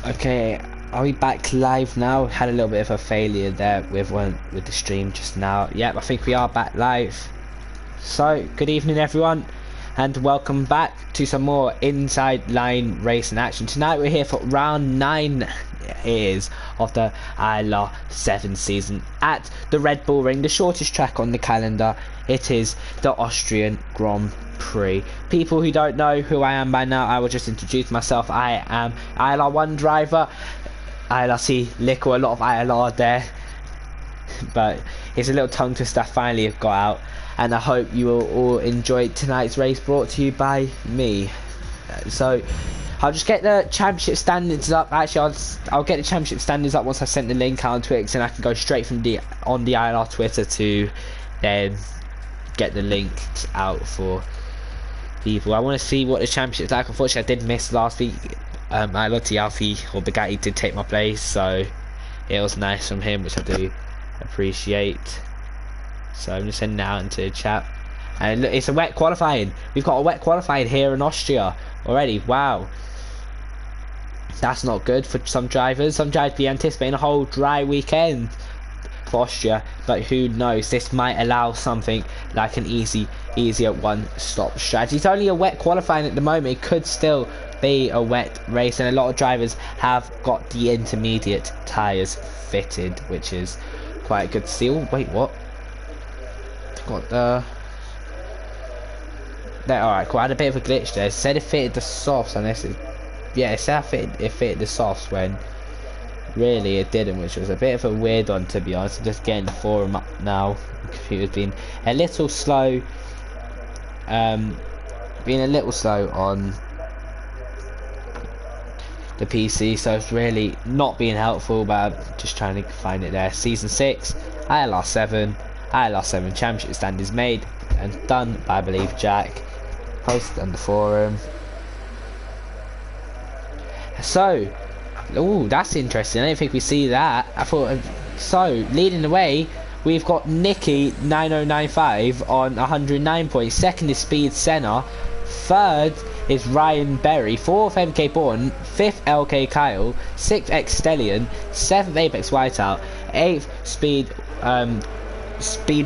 Okay, are we back live now? Had a little bit of a failure there with the stream just now. Yep, I think we are back live. So, good evening everyone, and welcome back to some more inside line racing action. Tonight we're here for round 9 is of the ILR7 season at the Red Bull Ring, the shortest track on the calendar. It is the Austrian Grand Prix. People who don't know who I am by now, I will just introduce myself. I am ILR1 driver, ILRC Lickle, a lot of ILR there, but it's a little tongue twister I finally have got out, and I hope you will all enjoy tonight's race brought to you by me. So I'll just get the championship standings up. Actually, I'll get the championship standings up once I sent the link out on Twix, and I can go straight from the ILR Twitter to then get the link out for people. I want to see what the championship's like. Unfortunately, I did miss last week. ILR Alfie or Bugatti did take my place, so it was nice from him, which I do appreciate. So I'm just sending it out into the chat. And look, it's a wet qualifying. We've got a wet qualifying here in Austria already. Wow. That's not good for some drivers. Some drivers be anticipating a whole dry weekend for Austria, but who knows, this might allow something like an easier one-stop strategy. It's only a wet qualifying at the moment. It could still be a wet race, and a lot of drivers have got the intermediate tyres fitted, which is quite good to see. Oh, wait, what? Got the... there, alright, cool. I had a bit of a glitch there. It said it fitted the softs, unless it... yeah, it said it fitted the softs when really it didn't, which was a bit of a weird one, to be honest. I'm just getting the forum up now. The computer's been a little slow, on the PC, so it's really not being helpful, but I'm just trying to find it there. Season 6, ILR7 championship stand is made and done by, I believe, Jack. Posted on the forum. So, oh, that's interesting. I didn't think we'd see that. I thought, so, leading the way, we've got Nicky 9095 on 109 points. Second is Speed Senna. Third is Ryan Berry. Fourth, MK Bourne. Fifth, LK Kyle. Sixth, X Stellion. Seventh, Apex Whiteout. Eighth, Speed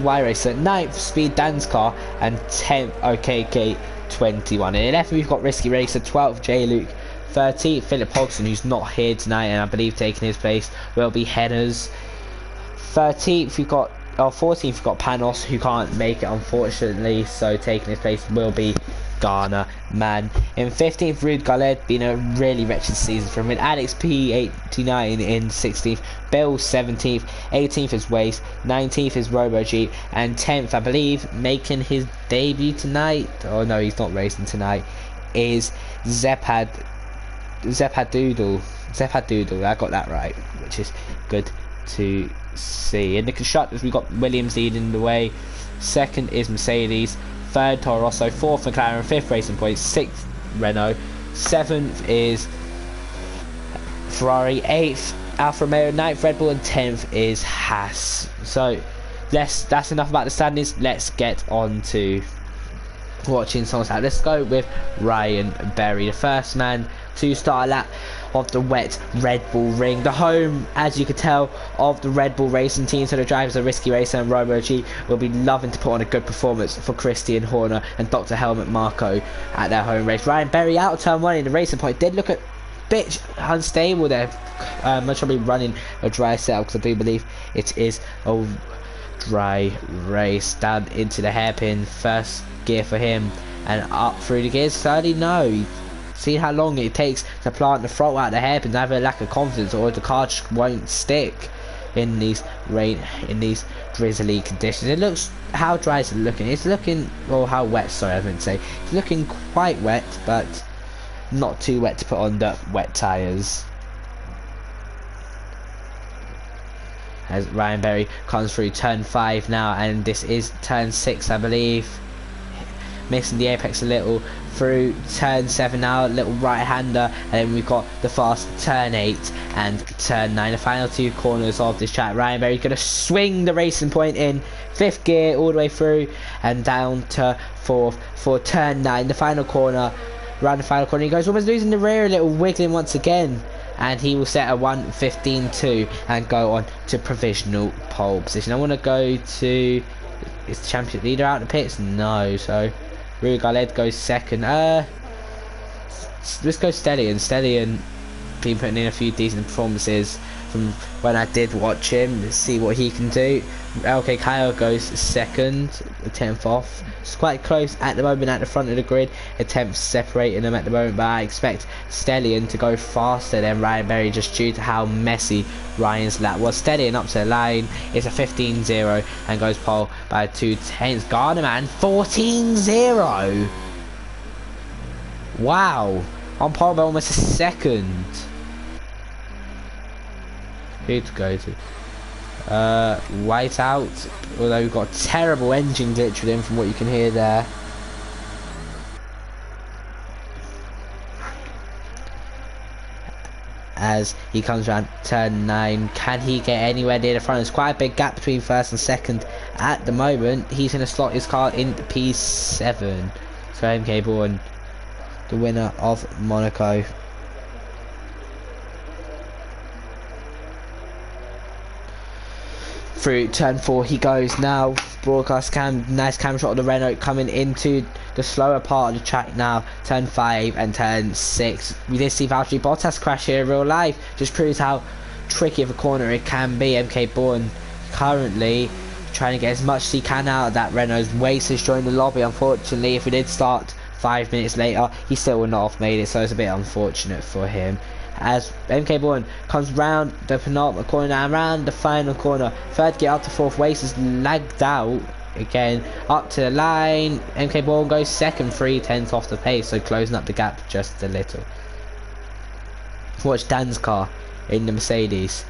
Y Racer. Ninth, Speed Dance Car. And 10th, OKK 21. And in 11th, we've got Risky Racer. 12th, J Luke. 13th, Philip Hodgson, who's not here tonight, and I believe taking his place will be Headers. 13th, we've got, 14th, we've got Panos, who can't make it, unfortunately, so taking his place will be Garner Man. In 15th, Rude Garled, been a really wretched season for him. With Alex P89 in 16th, Bill 17th, 18th is Waste, 19th is RoboG, and 10th, I believe, making his debut tonight, oh no, he's not racing tonight, is Zepadoodle, I got that right, which is good to see. In the constructors, we've got Williams leading the way. Second is Mercedes. Third, Toro Rosso. Fourth, McLaren. Fifth, Racing Point. Sixth, Renault. Seventh is Ferrari. Eighth, Alfa Romeo. Ninth, Red Bull. And 10th is Haas. So, that's enough about the standings. Let's get on to watching songs out. Let's go with Ryan Berry, the first man to start a lap of the wet Red Bull Ring, the home, as you can tell, of the Red Bull racing team. So the drivers of Risky Racer and RoboG will be loving to put on a good performance for Christian Horner and Dr. Helmut Marko at their home race. Ryan Berry out of turn 1 in the Racing Point did look a bit unstable there. Much probably running a dry setup, because I do believe it is a dry race. Down into the hairpin, first gear for him, and up through the gears. Sadly, no. See how long it takes to plant the throttle out the hairpins. Either a lack of confidence, or the car just won't stick in these drizzly conditions. It looks, how dry is it looking? It's looking, or how wet, sorry, I meant to say. It's looking quite wet, but not too wet to put on the wet tyres. As Ryan Berry comes through turn 5 now, and this is turn 6, I believe. Missing the apex a little through turn 7 now, a little right hander, and then we've got the fast turn 8 and turn 9, the final 2 corners of this track. Ryan Berry's going to swing the Racing Point in 5th gear all the way through and down to 4th for turn 9, the final corner. Around the final corner, he goes, almost losing the rear a little, wiggling once again. and he will set a 1:15.2 and go on to provisional pole position. I want to go to, is the champion leader out of the pits? No, so Rugaled goes second. Let's go Stellion. Stellion been putting in a few decent performances from when I did watch him. Let's see what he can do. LK Kyle goes second, 10th off. It's quite close at the moment at the front of the grid. Attempts separating them at the moment, but I expect Stellion to go faster than Ryan Berry just due to how messy Ryan's lap was. Stellion up to the line. It's a 15.0 and goes pole by 2/10. Garnerman 14.0. Wow, on pole by almost a second. Who to go to? White out, although we've got a terrible engine glitch with him from what you can hear there. As he comes around turn 9, can he get anywhere near the front? There's quite a big gap between first and second at the moment. He's going to slot his car in P7. So MK Bourne, the winner of Monaco. Through turn 4 he goes now. Broadcast cam, nice camera shot of the Renault coming into the slower part of the track now. Turn 5 and turn 6. We did see Valtteri Bottas crash here in real life. Just proves how tricky of a corner it can be. MK Bourne currently trying to get as much as he can out of that Renault. Waste has joined the lobby. Unfortunately, if we did start 5 minutes later, he still would not have made it, so it's a bit unfortunate for him. As MK Bourne comes round the penultimate corner and round the final corner, third gear up to fourth. Waste is lagged out again up to the line. MK Bourne goes second, 3/10 off the pace, so closing up the gap just a little. Watch Dan's car in the Mercedes.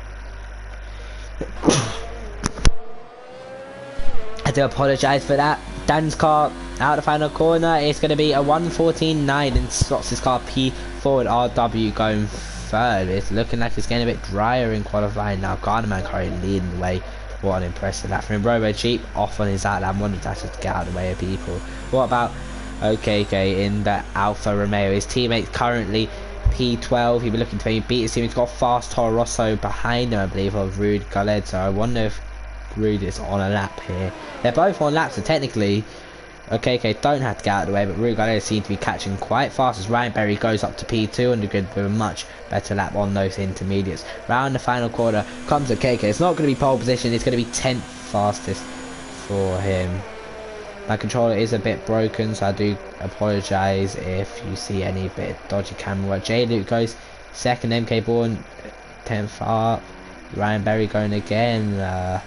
I do apologise for that. Dan's car out the final corner. It's going to be a 1:14.9 and slots his car P4 and RW going third. It's looking like it's getting a bit drier in qualifying now. Garnerman currently leading the way. What an impressive lap from him. Robo Jeep off on his outlap. Wanted to actually get out of the way of people. What about OKK in the Alfa Romeo? His teammate currently P12. He'll be looking to maybe beat his team. He's got fast Toro Rosso behind him, I believe, of Rude Galled. So I wonder if Rude is on a lap here. They're both on laps, so technically OKK don't have to get out of the way, but Rude Galled seems to be catching quite fast as Ryan Berry goes up to P2 on the grid with a much better lap on those intermediates. Round the final corner comes OKK. It's not going to be pole position, it's going to be 10th fastest for him. My controller is a bit broken, so I do apologise if you see any bit of dodgy camera work. J Luke goes second, MK Bourne 10th up, Ryan Berry going again.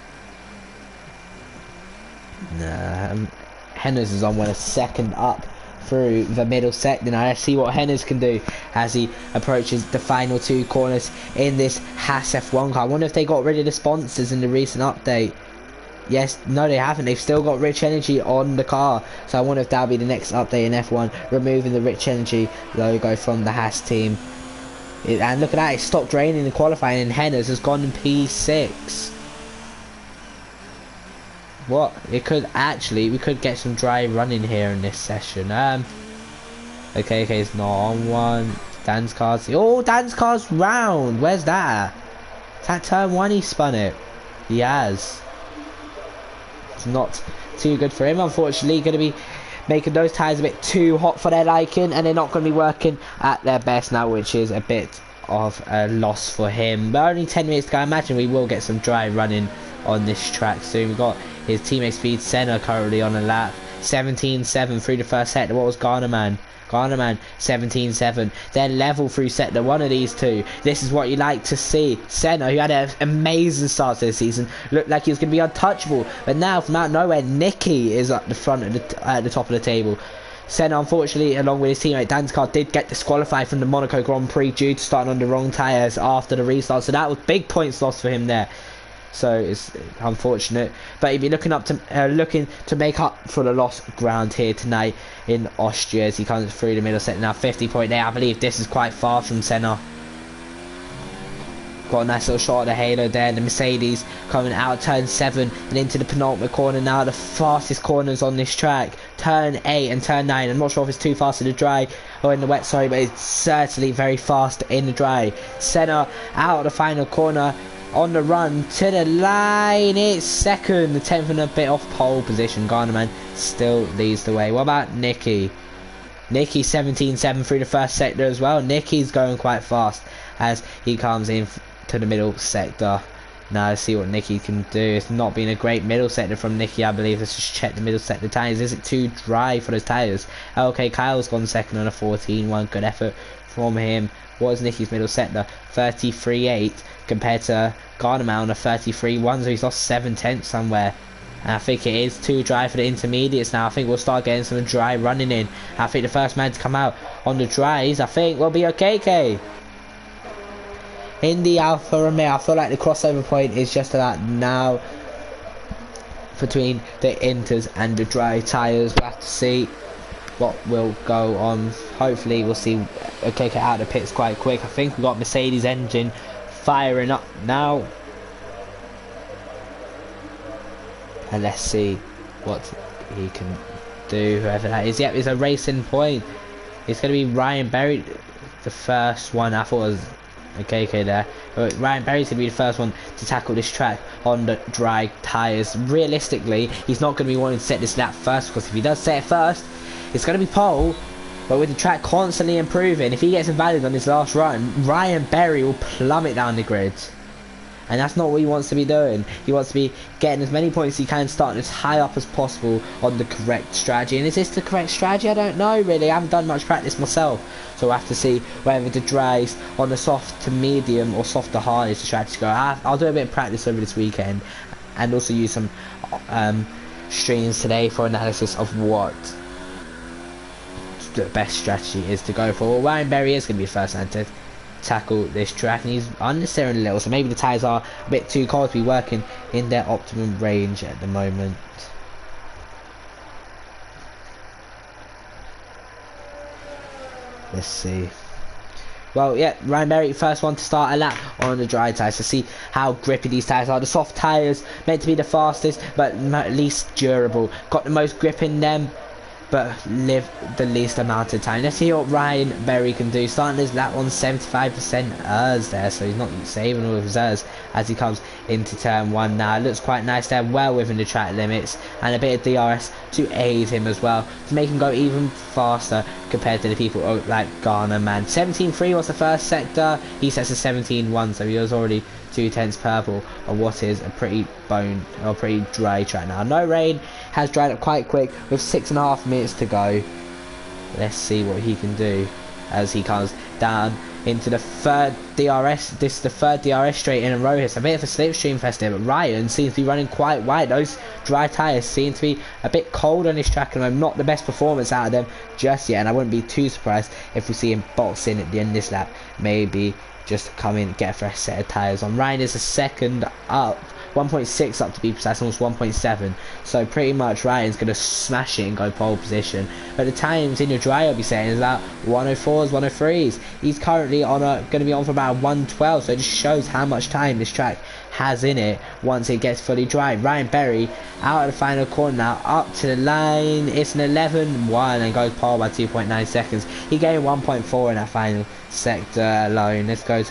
Henners is on one, a second up through the middle sector. Now let's see what Henners can do as he approaches the final 2 corners in this Haas F1 car. I wonder if they got rid of the sponsors in the recent update. Yes, no they haven't. They've still got Rich Energy on the car. So I wonder if that'll be the next update in F1, removing the Rich Energy logo from the Haas team. And look at that, it stopped raining in qualifying and Henners has gone in P6. What? It could actually, we could get some dry running here in this session. Okay, it's not on one. Dan's car's, oh, Dan's car's round. Where's that? Is that turn 1 he spun it? He has. It's not too good for him, unfortunately. Going to be making those tyres a bit too hot for their liking, and they're not going to be working at their best now, which is a bit of a loss for him. But only 10 minutes to go. I imagine we will get some dry running on this track soon. We've got his teammate Speed Senna currently on a lap, 17.7 through the first sector. What was Garnerman? Garnerman 17.7. They're level through sector 1 of these two. This is what you like to see. Senna, who had an amazing start to the season, looked like he was going to be untouchable, but now from out of nowhere Nicky is at the front of at the top of the table. Senna, unfortunately, along with his teammate Dan's car, did get disqualified from the Monaco Grand Prix due to starting on the wrong tyres after the restart, so that was big points lost for him there. So it's unfortunate, but he'll be looking to make up for the lost ground here tonight in Austria as he comes through the middle sector now. 50.8. I believe this is quite far from Senna. Got a nice little shot of the halo there. The Mercedes coming out turn 7 and into the penultimate corner now, the fastest corners on this track. turn 8 and turn 9. I'm not sure if it's too fast in the dry or in the wet, sorry, but it's certainly very fast in the dry. Senna out of the final corner, on the run to the line. It's second, the 10th and a bit off pole position. Garnerman still leads the way. What about Nicky? Nicky 17.7 through the first sector as well. Nicky's going quite fast as he comes in to the middle sector. Now let's see what Nicky can do. It's not been a great middle sector from Nicky, I believe. Let's just check the middle sector tyres. Is it too dry for those tyres? Okay, Kyle's gone second on a 14.1. Good effort from him. What is Nicky's middle sector? 33.8 compared to Garnerman on a 33.1. So he's lost 7 tenths somewhere. And I think it is too dry for the intermediates now. I think we'll start getting some dry running in. I think the first man to come out on the dries, I think, will be a KK. Indy Alfa Romeo, I feel like the crossover point is just about now between the inters and the dry tyres. We'll have to see what will go on. Hopefully we'll see a KK out of the pits quite quick. I think we've got Mercedes engine firing up now. And let's see what he can do, whoever that is. Yep, it's a racing point. It's going to be Ryan Berry, the first one. I thought it was a KK there. But Ryan Berry's going to be the first one to tackle this track on the dry tyres. Realistically, he's not going to be wanting to set this lap first, because if he does set it first, it's going to be pole. But with the track constantly improving, if he gets invalid on his last run, Ryan Berry will plummet down the grid. And that's not what he wants to be doing. He wants to be getting as many points as he can, starting as high up as possible on the correct strategy. And is this the correct strategy? I don't know really. I haven't done much practice myself. So we'll have to see whether the dries on the soft to medium or soft to hard is the strategy to go. I'll do a bit of practice over this weekend. And also use some streams today for analysis of what the best strategy is to go for. Well, Ryan Berry is going to be first man to tackle this track, and he's unnecessarily little, so maybe the tyres are a bit too cold to be working in their optimum range at the moment. Let's see. Well, yeah, Ryan Berry, first one to start a lap on the dry tyres to see how grippy these tyres are. The soft tyres meant to be the fastest but least durable, got the most grip in them but live the least amount of time. Let's see what Ryan Berry can do. Starting his lap on 75% ERS there, so he's not saving all of his ERS as he comes into turn 1 now. It looks quite nice there, well within the track limits, and a bit of DRS to aid him as well, to make him go even faster compared to the people like Garnerman. 17.3 was the first sector, he sets a 17.1, so he was already 2 tenths purple on what is a pretty pretty dry track now. No rain, has dried up quite quick with 6.5 minutes to go. Let's see what he can do as he comes down into the third DRS. This is the third DRS straight in a row here. It's a bit of a slipstream fest here, but Ryan seems to be running quite wide. Those dry tyres seem to be a bit cold on this track, and I'm not the best performance out of them just yet, and I wouldn't be too surprised if we see him box in at the end of this lap. Maybe just come in and get a fresh set of tyres on. Ryan is a second up, 1.6 up to be precise, almost 1.7, so pretty much Ryan's going to smash it and go pole position. But the times in your dry, I'll be saying, is about 104s, 103s. He's currently on going to be on for about 112, so it just shows how much time this track has in it once it gets fully dry. Ryan Berry out of the final corner now, up to the line. It's an 11.1 and goes pole by 2.9 seconds. He gained 1.4 in that final sector alone. Let's go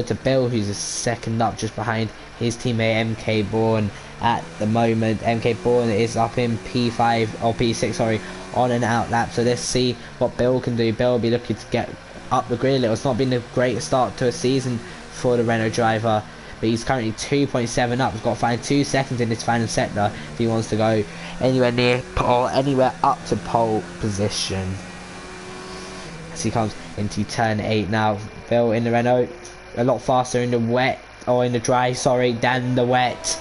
to Bill, who's a second up just behind his teammate MK Bourne at the moment. MK Bourne is up in P5 or P6, sorry, on and out lap. So let's see what Bill can do. Bill will be looking to get up the grid a little. It's not been a great start to a season for the Renault driver, but he's currently 2.7 up. He's got to find 2 seconds in this final sector if he wants to go anywhere near or anywhere up to pole position. As he comes into turn 8 now, Bill in the Renault, a lot faster in the wet, or in the dry, sorry, than the wet.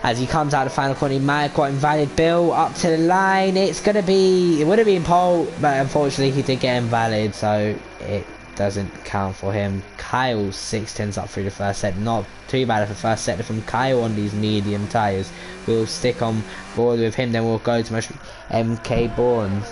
As he comes out of the final corner, he might have got invalid. Bill up to the line. It would have been pole, but unfortunately he did get invalid, so it doesn't count for him. Kyle 6 tenths up through the first set. Not too bad for the first sector from Kyle on these medium tyres. We'll stick on board with him, then we'll go to MK Bourne.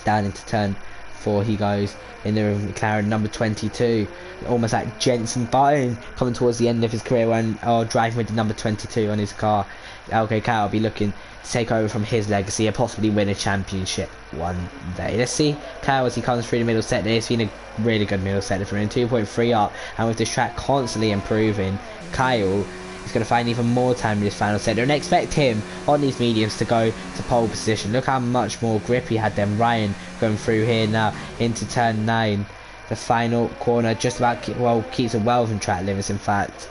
Down into turn before he goes in the McLaren number 22. Almost like Jenson Button coming towards the end of his career when driving with the number 22 on his car. LK Kyle will be looking to take over from his legacy and possibly win a championship one day. Let's see Kyle as he comes through the middle sector. It's been a really good middle sector for him, 2.3 up, and with this track constantly improving, Kyle is going to find even more time in this final sector, and expect him on these mediums to go to pole position. Look how much more grip he had than Ryan going through here now into turn 9. The final corner just about keeps it well within track limits, in fact.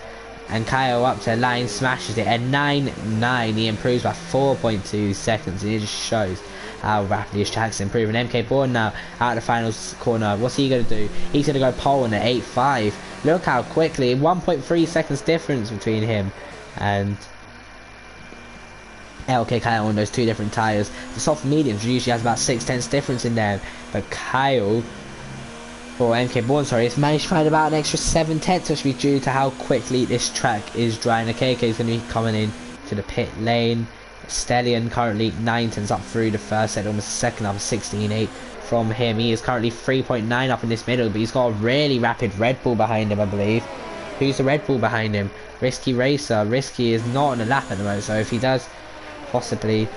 And Kyle up to the line, smashes it at 9.9. He improves by 4.2 seconds, and it just shows how rapidly his track's improving. MK Bourne now out of the final corner. What's he going to do? He's going to go pole on at 8.5. Look how quickly, 1.3 seconds difference between him and LK Kyle on those two different tyres. The soft mediums usually has about 6/10 difference in there, but Kyle, or MK Bourne, sorry, it's managed to find about an extra 7/10, which will be due to how quickly this track is drying. The KK is going to be coming in to the pit lane. Stellion currently 9/10 up through the first set, almost a second up, 16.8 from him. He is currently 3.9 up in this middle, but he's got a really rapid Red Bull behind him, I believe. Who's the Red Bull behind him? Risky Racer. Risky is not on a lap at the moment, so if he does possibly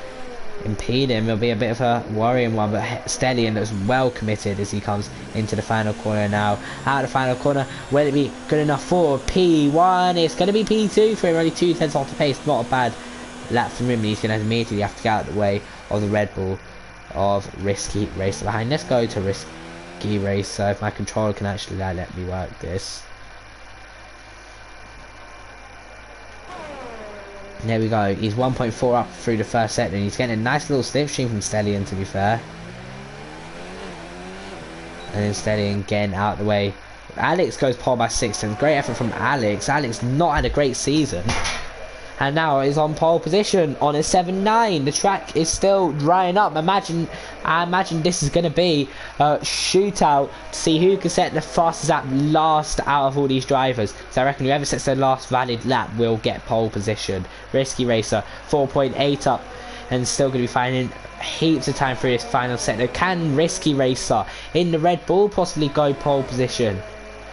impede him, it'll be a bit of a worrying one. But Stellion looks well committed as he comes into the final corner now. Out of the final corner, will it be good enough for P1? It's going to be P2 for him, only 2/10 off the pace. Not a bad lap from him. He's going to immediately have to get out of the way of the Red Bull of Risky Racer behind. Let's go to Risky Racer, if my controller can actually let me work this. There we go. He's 1.4 up through the first set, and he's getting a nice little slipstream from Stellion, to be fair. And then Stellion getting out of the way. Alex goes pole by 6/10. Great effort from Alex. Alex not had a great season, and now is on pole position on a 7.9. The track is still drying up. I imagine this is going to be a shootout to see who can set the fastest lap last out of all these drivers. So I reckon whoever sets their last valid lap will get pole position. Risky Racer 4.8 up, and still going to be finding heaps of time through this final sector. Can Risky Racer in the Red Bull possibly go pole position?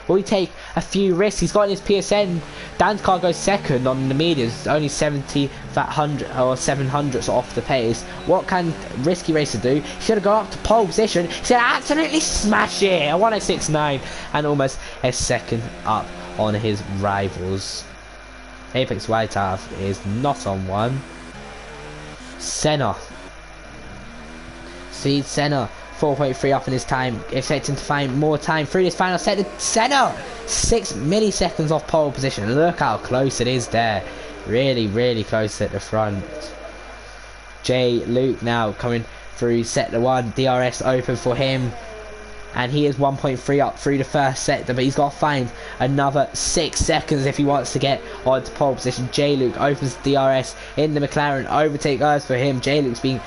Will he take a few risks? He's got in his PSN. Dan's car goes second on the mediums, only 70 that 100 or 700s off the pace. What can Risky Racer do? He's going to go up to pole position. He's going to absolutely smash it. A 106.9 and almost a second up on his rivals. Apex Whiteout is not on one. Senna. Seed Senna. 4.3 up in his time, expecting to find more time through this final set. Senna 6 milliseconds off pole position. Look how close it is there, really close at the front. J Luke now coming through sector 1, DRS open for him, and he is 1.3 up through the first sector, but he's got to find another 6 seconds if he wants to get onto pole position. J Luke opens the DRS in the McLaren, overtake us for him. J Luke's been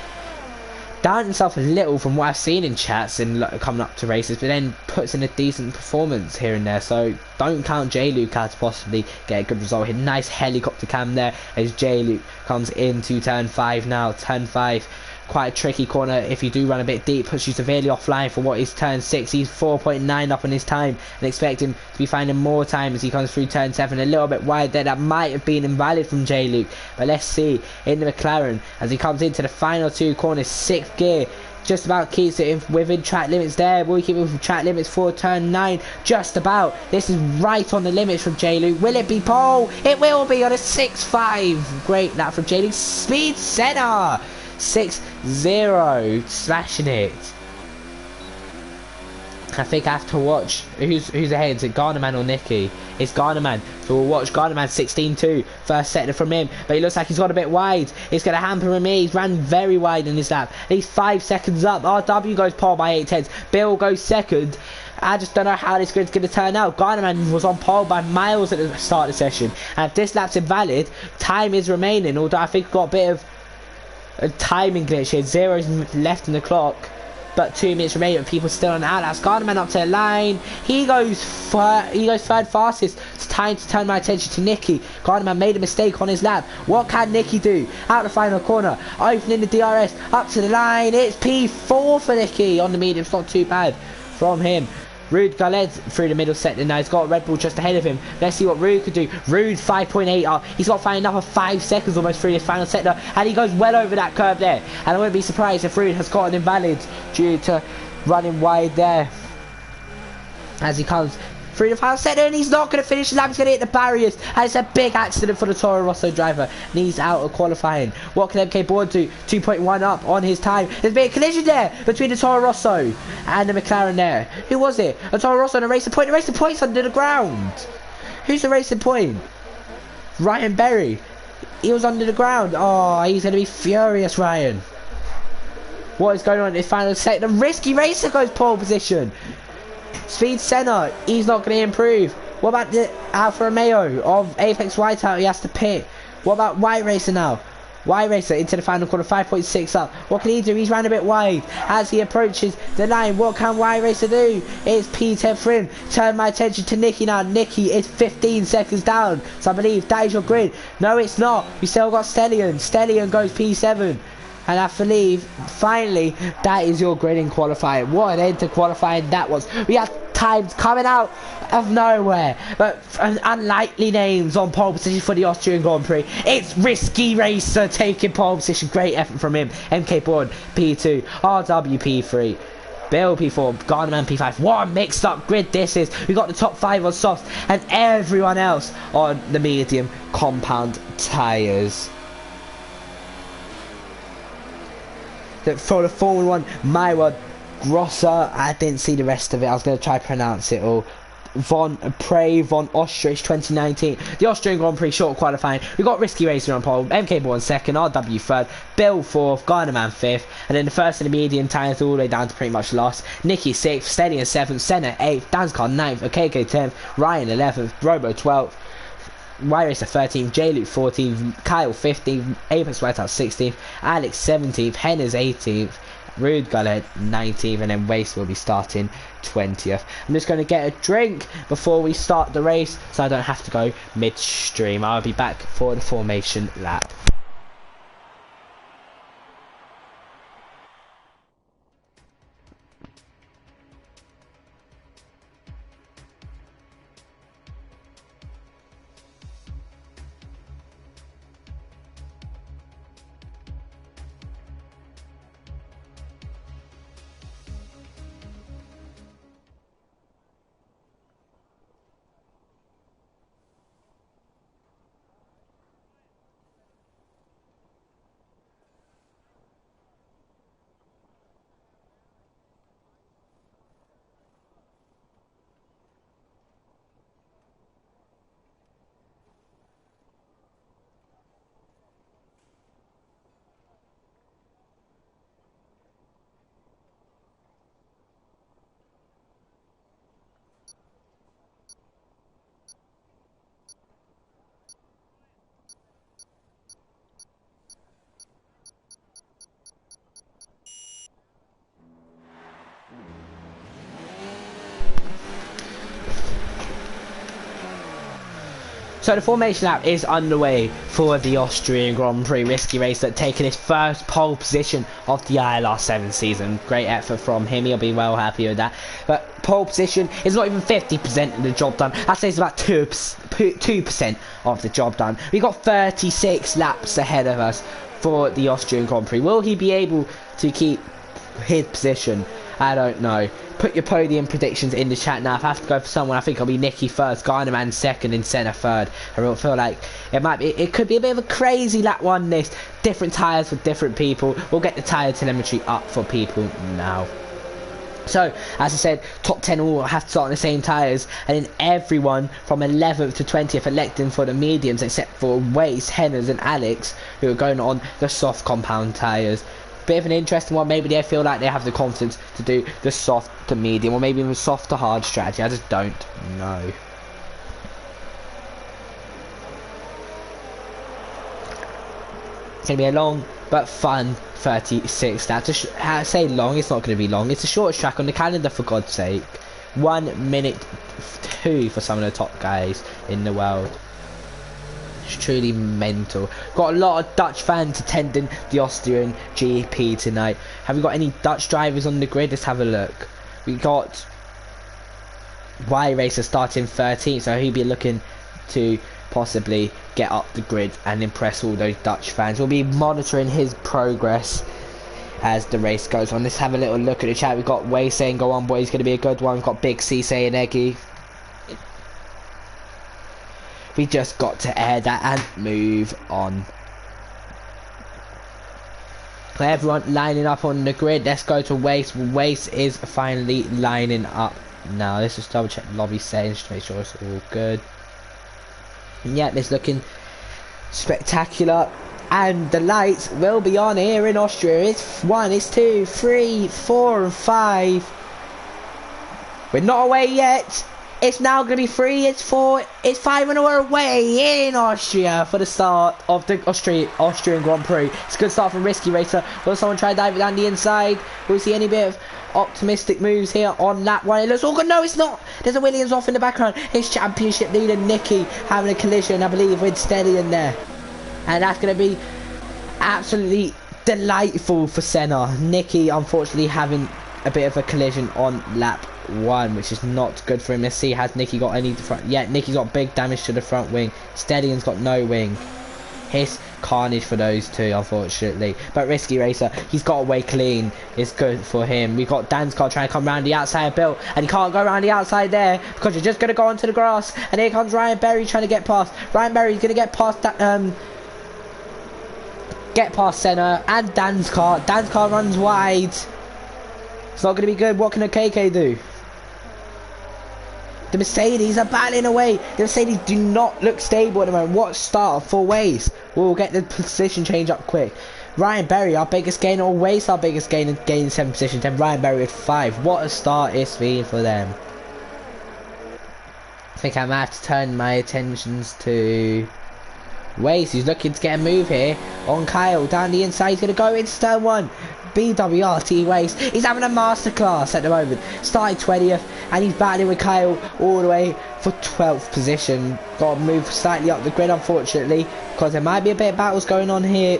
down himself a little from what I've seen in chats and coming up to races, but then puts in a decent performance here and there, so don't count J Luke out to possibly get a good result here. Nice helicopter cam there as J Luke comes into turn 5 now. Turn 5, quite a tricky corner if you do run a bit deep, puts you severely offline for what is turn 6. He's 4.9 up on his time, and expect him to be finding more time as he comes through turn 7. A little bit wide there, that might have been invalid from J Luke, but let's see in the McLaren as he comes into the final 2 corners. 6th gear, just about keeps it within track limits there. Will he keep it within track limits for turn 9? Just about. This is right on the limits from J Luke. Will it be pole? It will be on a 6.5. Great lap from J Luke. Speed Senna 6-0, smashing it. I think I have to watch who's ahead. Is it Garnerman or Nicky? It's Garnerman, so we'll watch Garnerman 16-2, first sector from him, but he looks like he's got a bit wide. It's going to hamper him. He's ran very wide in his lap. He's 5 seconds up. RW goes pole by 8/10. Bill goes second. I just don't know how this grid's going to turn out. Garnerman was on pole by miles at the start of the session, and if this lap's invalid, time is remaining, although I think we've got a bit of a timing glitch here. 0 left in the clock. but 2 minutes remaining with people still on the outlets. Gardeman up to the line. He goes third fastest. It's time to turn my attention to Nicky. Gardeman made a mistake on his lap. What can Nicky do? Out the final corner, opening the DRS up to the line. It's P4 for Nicky on the medium. It's not too bad from him. Ruud Galed through the middle sector now. He's got Red Bull just ahead of him. Let's see what Ruud could do. Ruud 5.8 up. He's got to find another 5 seconds almost through this final sector. And he goes well over that curve there. And I wouldn't be surprised if Ruud has got an invalid due to running wide there. As he comes through the final sector, and he's not going to finish his lap. He's going to hit the barriers, and it's a big accident for the Toro Rosso driver, and he's out of qualifying. What can MK Bourne do? 2.1 up on his time. There's been a collision there between the Toro Rosso and the McLaren there. Who was it? A Toro Rosso and a Racing Point. The Racing Point's under the ground. Who's the Racing Point? Ryan Berry. He was under the ground. Oh, he's going to be furious, Ryan. What is going on in this final sector? Risky Racer goes pole position. Speed Senna, he's not going to improve. What about the Alfa Romeo of Apex Whiteout? He has to pit. What about White Racer now? White Racer into the final corner, 5.6 up. What can he do? He's ran a bit wide as he approaches the line. What can White Racer do? It's P10 for him. Turn my attention to Nicky now. Nicky is 15 seconds down. So I believe that is your grid. No, it's not. We still got Stellion. Stellion goes P7. And I believe, finally, that is your grid in qualifying. What an end to qualifying that was. We had times coming out of nowhere, but unlikely names on pole position for the Austrian Grand Prix. It's Risky Racer taking pole position. Great effort from him. MK Bourne P2, RW P3, Bill P4, Gardeman P5. What a mixed up grid this is. We got the top 5 on softs and everyone else on the medium compound tyres. For the Formula 1, my word, Grosser, I didn't see the rest of it. I was going to try to pronounce it all. Prix von Ostrich 2019. The Austrian Grand Prix short qualifying. We got Risky Racer on pole, MK Bourne second, RW third, Bill fourth, Gardeman fifth, and then the first of the medium tyres all the way down to pretty much last. Nicky sixth, Steady in seventh, Senna eighth, Danscar ninth, OKK 10th, Ryan 11th, Robo 12th. Y Racer 13th, J Luke 14th, Kyle 15th, Apex Whiteout 16th, Alex 17th, Hennes 18th, Ruud Gullet 19th, and then Waste will be starting 20th. I'm just going to get a drink before we start the race so I don't have to go midstream. I'll be back for the formation lap. So the formation lap is underway for the Austrian Grand Prix. Risky Racer taking his first pole position of the ILR7 season. Great effort from him. He'll be well happy with that. But pole position is not even 50% of the job done. I'd say it's about 2% of the job done. We've got 36 laps ahead of us for the Austrian Grand Prix. Will he be able to keep his position? I don't know. Put your podium predictions in the chat now. If I have to go for someone, I think I'll be Nicky first, Gardeman second, and Senna third. I feel like it could be a bit of a crazy lap one this. Different tyres for different people. We'll get the tyre telemetry up for people now. So, as I said, top 10 will have to start on the same tyres, and then everyone from 11th to 20th electing for the mediums, except for Waste, Hennes and Alex, who are going on the soft compound tyres. Bit of an interesting one. Maybe they feel like they have the confidence to do the soft to medium, or maybe even soft to hard strategy. I just don't know. It's going to be a long but fun 36. That's I say long, it's not going to be long. It's the shortest track on the calendar, for God's sake. 1 minute 2 for some of the top guys in the world. It's truly mental. Got a lot of Dutch fans attending the Austrian GP tonight. Have we got any Dutch drivers on the grid? Let's have a look. We got Y Racer starting 13th, so he'll be looking to possibly get up the grid and impress all those Dutch fans. We'll be monitoring his progress as the race goes on. Let's have a little look at the chat. We've got Way saying go on boy, he's going to be a good one. We've got Big C saying Eggy. We just got to air that and move on. Everyone lining up on the grid. Let's go to Waste. Waste is finally lining up now. Let's just double check lobby settings to make sure it's all good. And yeah, it's looking spectacular. And the lights will be on here in Austria. It's 1, it's 2, 3, 4 and 5. We're not away yet. It's now going to be 3, it's 4, it's 5 and we're away in Austria for the start of the Austrian Grand Prix. It's a good start from Risky Racer. Will someone try to dive it down the inside? Will we see any bit of optimistic moves here on lap 1? It looks all good. No, it's not. There's a Williams off in the background. His championship leader, Nicky, having a collision, I believe, with Steady in there. And that's going to be absolutely delightful for Senna. Nicky, unfortunately, having a bit of a collision on lap 1, which is not good for him. Let's see, has Nicky got any front? Yeah, Nicky's got big damage to the front wing. Steadion's got no wing. His carnage for those two, unfortunately. But Risky Racer, he's got away clean. It's good for him. We've got Dan's car trying to come around the outside of Bill, and he can't go around the outside there because you're just going to go onto the grass. And here comes Ryan Berry trying to get past. Ryan Berry's going to get past that. Get past Senna and Dan's car. Dan's car runs wide. It's not going to be good. What can a KK do? The Mercedes are battling away. The Mercedes do not look stable at the moment. What a start for Waze. We'll get the position change up quick. Ryan Berry, our biggest gainer, or Waze, our biggest gainer, gaining 7 positions. Then Ryan Berry with 5. What a start it's been for them. I think I might have to turn my attentions to Waze. He's looking to get a move here on Kyle. Down the inside, he's going to go into turn 1. BWRT Waste. He's having a masterclass at the moment. Started 20th and he's battling with Kyle all the way for 12th position. Got to move slightly up the grid, unfortunately, because there might be a bit of battles going on here.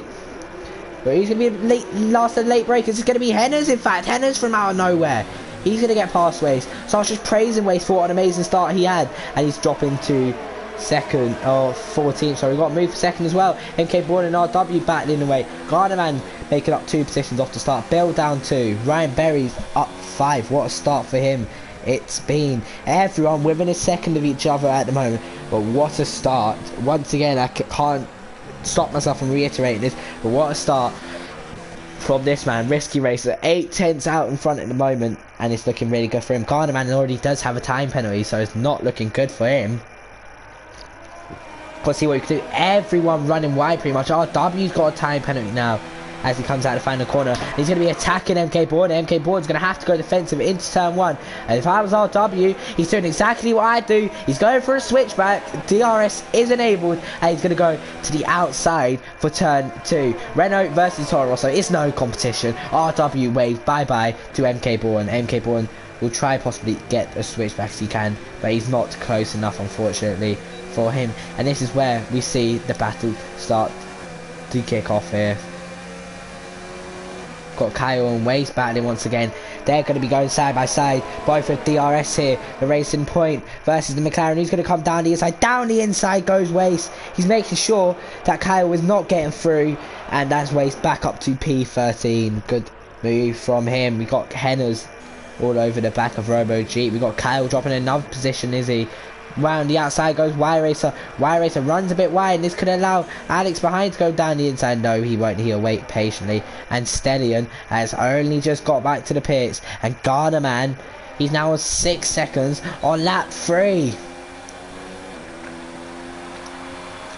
But he's going to be last of the late breakers. It's going to be Henners, in fact. Henners from out of nowhere. He's going to get past Waste. So I was just praising Waste for what an amazing start he had. And he's dropping to second or 14th, so we got moved for second as well. MK Bourne and RW battling away. Garnerman making up 2 positions off the start. Bill down 2. Ryan Berry's up 5. What a start for him it's been. Everyone within a second of each other at the moment, but what a start. Once again, I can't stop myself from reiterating this, but what a start from this man. Risky Racer, 8 tenths out in front at the moment, and it's looking really good for him. Garnerman already does have a time penalty, so it's not looking good for him. Let's see what you can do. Everyone running wide pretty much. RW's got a time penalty now as he comes out of the final corner. He's going to be attacking MK Bourne. MK Bourne's going to have to go defensive into turn 1. And if I was RW, he's doing exactly what I do. He's going for a switchback. DRS is enabled, and he's going to go to the outside for turn 2. Renault versus Toro Rosso. It's no competition. RW wave bye-bye to MK Bourne. MK Bourne will try possibly get a switchback as he can, but he's not close enough, unfortunately, for him. And this is where we see the battle start to kick off here. Got Kyle and Waste battling once again. They're going to be going side by side. Both with DRS here. The Racing Point versus the McLaren. He's going to come down the inside. Down the inside goes Waste. He's making sure that Kyle is not getting through. And that's Waste back up to P13. Good move from him. We got Henners all over the back of Robo Jeep. We got Kyle dropping another position, is he? Round the outside goes Y Racer. Y Racer runs a bit wide, and this could allow Alex behind to go down the inside. No, he won't. He'll wait patiently. And Stellion has only just got back to the pits. And Garnerman, he's now on 6 seconds on lap 3.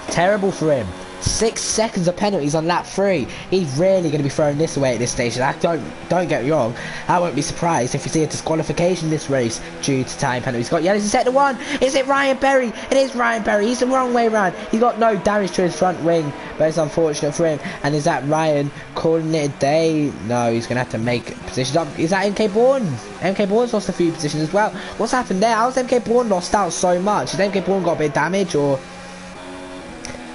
Terrible for him. 6 seconds of penalties on lap 3. He's really going to be throwing this away at this stage. Don't get me wrong, I won't be surprised if we see a disqualification in this race due to time penalties. He's got yellows in sector 1. Is it Ryan Berry? It is Ryan Berry. He's the wrong way round. He got no damage to his front wing, but it's unfortunate for him. And is that Ryan calling it a day? No, he's going to have to make positions up. Is that MK Bourne? MK Bourne's lost a few positions as well. What's happened there? How's MK Bourne lost out so much? Has MK Bourne got a bit of damage or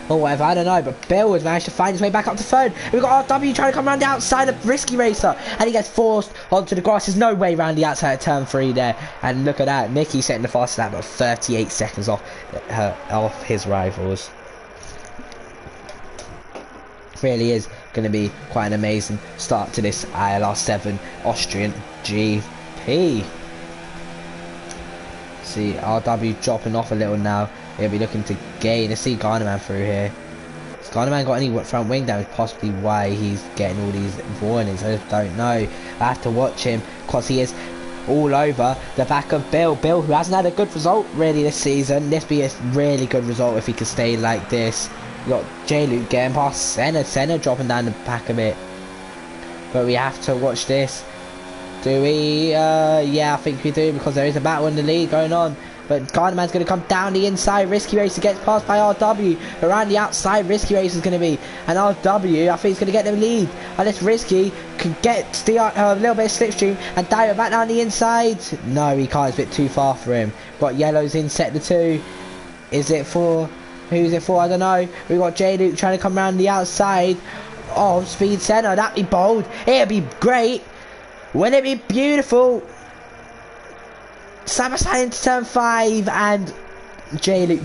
whatever? I don't know, but Bill has managed to find his way back up to third. We've got RW trying to come around the outside of Risky Racer, and he gets forced onto the grass. There's no way around the outside of turn 3 there, and look at that, Nicky setting the fastest lap, but 38 seconds off his rivals. Really is going to be quite an amazing start to this ILR7 Austrian GP. See RW dropping off a little now. He'll be looking to gain. Let's see Garnerman through here. Has Garnerman got any front wing damage? Possibly why he's getting all these warnings. I just don't know. I have to watch him because he is all over the back of Bill. Bill, who hasn't had a good result really this season. This be a really good result if he can stay like this. You got J-Luke getting past Senna. Senna dropping down the back of it. But we have to watch this. Do we? Yeah, I think we do, because there is a battle in the lead going on. But Garnerman's going to come down the inside. Risky Racer gets passed by RW. Around the outside, Risky Racer is going to be. And RW, I think he's going to get the lead. Unless Risky can get a little bit of slipstream and dive it back down the inside. No, he can't. It's a bit too far for him. Got yellows in sector 2. Is it for? Who's it for? I don't know. We've got J-Luke trying to come around the outside. Oh, Speed Senna. That'd be bold. It'd be great. Wouldn't it be beautiful? Side by side into turn 5, and J-Luke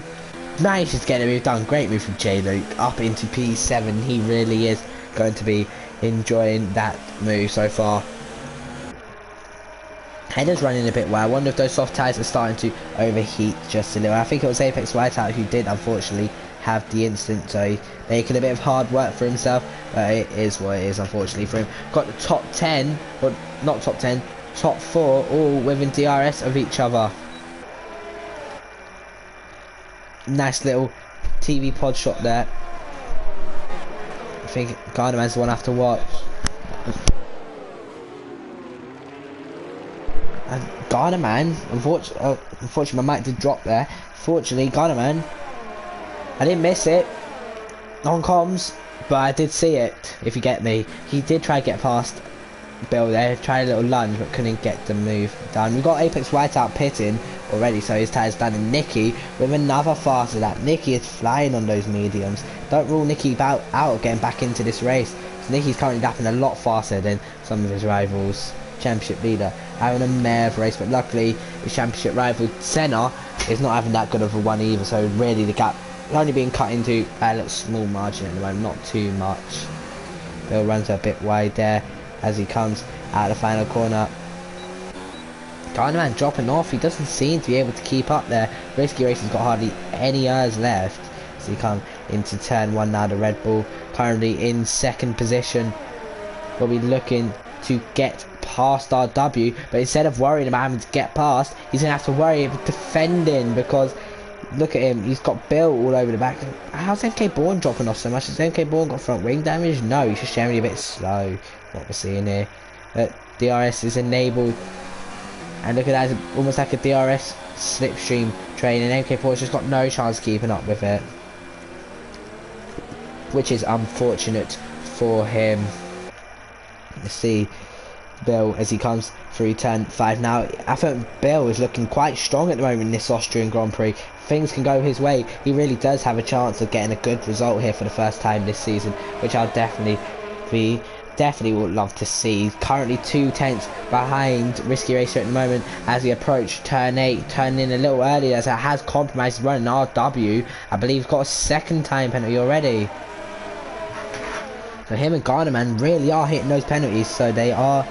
manages to get a move done. Great move from J-Luke up into P7. He really is going to be enjoying that move so far. Header's running a bit well. I wonder if those soft tyres are starting to overheat just a little. I think it was Apex Whiteout who did unfortunately have the incident, so he's making a bit of hard work for himself, but it is what it is unfortunately for him. Got the top 10, but not top 10, top 4 all within DRS of each other. Nice little TV pod shot there. I think Garnerman's the one I have to watch. And Garnerman, unfortunately my mic did drop there. Fortunately, Garnerman, I didn't miss it on comms, but I did see it, if you get me. He did try to get past Bill there, tried a little lunge but couldn't get the move done. We've got Apex Whiteout pitting already, so his tyre's done. And Nicky with another faster lap. Nicky is flying on those mediums. Don't rule Nicky out of getting back into this race. So Nicky's currently lapping a lot faster than some of his rivals. Championship leader having a mare of race, but luckily his championship rival Senna is not having that good of a one either, so really the gap only being cut into a little small margin at the moment, not too much. Bill runs a bit wide there as he comes out of the final corner. Garnerman dropping off. He doesn't seem to be able to keep up there. Risky Racing's got hardly any hours left. So he comes into turn 1 now. The Red Bull currently in second position. We'll be looking to get past RW, but instead of worrying about having to get past, he's going to have to worry about defending, because look at him, he's got Bill all over the back. How's MK Bourne dropping off so much? Has MK Bourne got front wing damage? No, he's just generally a bit slow, what we're seeing here. But DRS is enabled, and look at that, it's almost like a DRS slipstream train, and MK Bourne's just got no chance of keeping up with it, which is unfortunate for him. Let's see Bill as he comes through turn 5 now. I think Bill is looking quite strong at the moment in this Austrian Grand Prix. Things can go his way. He really does have a chance of getting a good result here for the first time this season, which I'll definitely would love to see. He's currently 2 tenths behind Risky Racer at the moment as he approached turn 8, turning in a little earlier as it has compromised his run. And RW, I believe, got a second time penalty already. So him and Garnerman really are hitting those penalties, so they are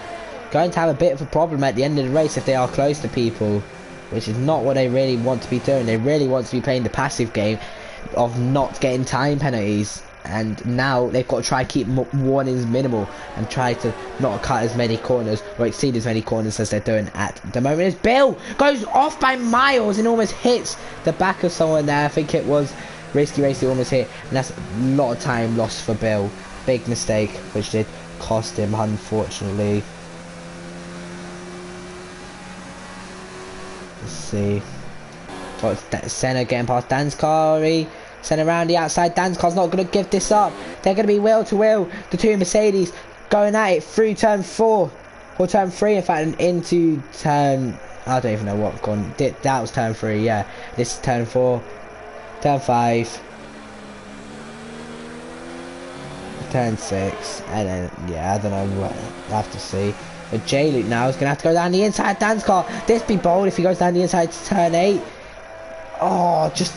going to have a bit of a problem at the end of the race if they are close to people, which is not what they really want to be doing. They really want to be playing the passive game of not getting time penalties, and now they've got to try to keep warnings minimal and try to not cut as many corners or exceed as many corners as they're doing at the moment. As Bill goes off by miles and almost hits the back of someone there. I think it was Risky Racer almost hit, and that's a lot of time lost for Bill. Big mistake, which did cost him, unfortunately. Let's see. Got Senna getting past Danskari. Senna around the outside. Danskar's not going to give this up. They're going to be wheel to wheel. The two Mercedes going at it through turn 4. Or turn 3, in fact, and into turn... I don't even know what gone. That was turn 3, yeah. This is turn 4. Turn 5. Turn 6. And then, yeah, I don't know what. I have to see. But J-Luke now is going to have to go down the inside. Danskar. This be bold if he goes down the inside to turn 8. Oh, just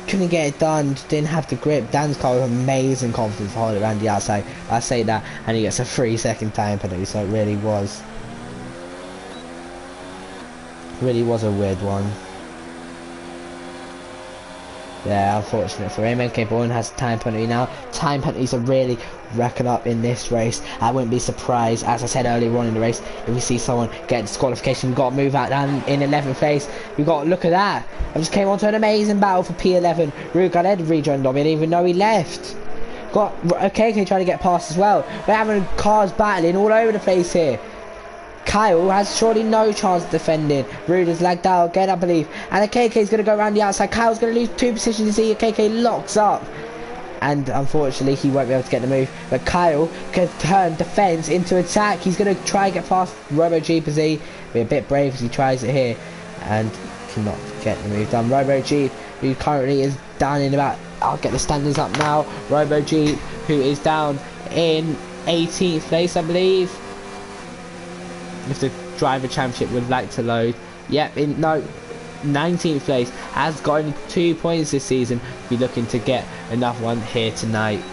couldn't get it done. Just didn't have the grip. Danskar with amazing confidence to hold it around the outside. I say that, and he gets a 3-second time penalty. So it really was a weird one. Yeah, unfortunate for him. MK Bourne has a time penalty now. Time penalties are really racking up in this race. I wouldn't be surprised, as I said earlier on in the race, if we see someone get disqualification. We've got to move out down in 11th place. We've got to look at that. I just came on to an amazing battle for P11. Rugaled rejoined Dobby, I didn't even know he left. Got KK trying to get past as well. We're having cars battling all over the place here. Kyle has surely no chance of defending. Rude is lagged out again, I believe. And the KK is going to go around the outside. Kyle's going to lose 2 positions as the KK locks up. And unfortunately, he won't be able to get the move. But Kyle can turn defense into attack. He's going to try and get past Robo Jeep as he be a bit brave as he tries it here. And cannot get the move done. Robo Jeep, who currently is down in about... I'll get the standings up now. Robo Jeep, who is down in 18th place, I believe. If the driver championship would like to load. Yep, no, 19th place, has got only 2 points this season. Be looking to get another one here tonight.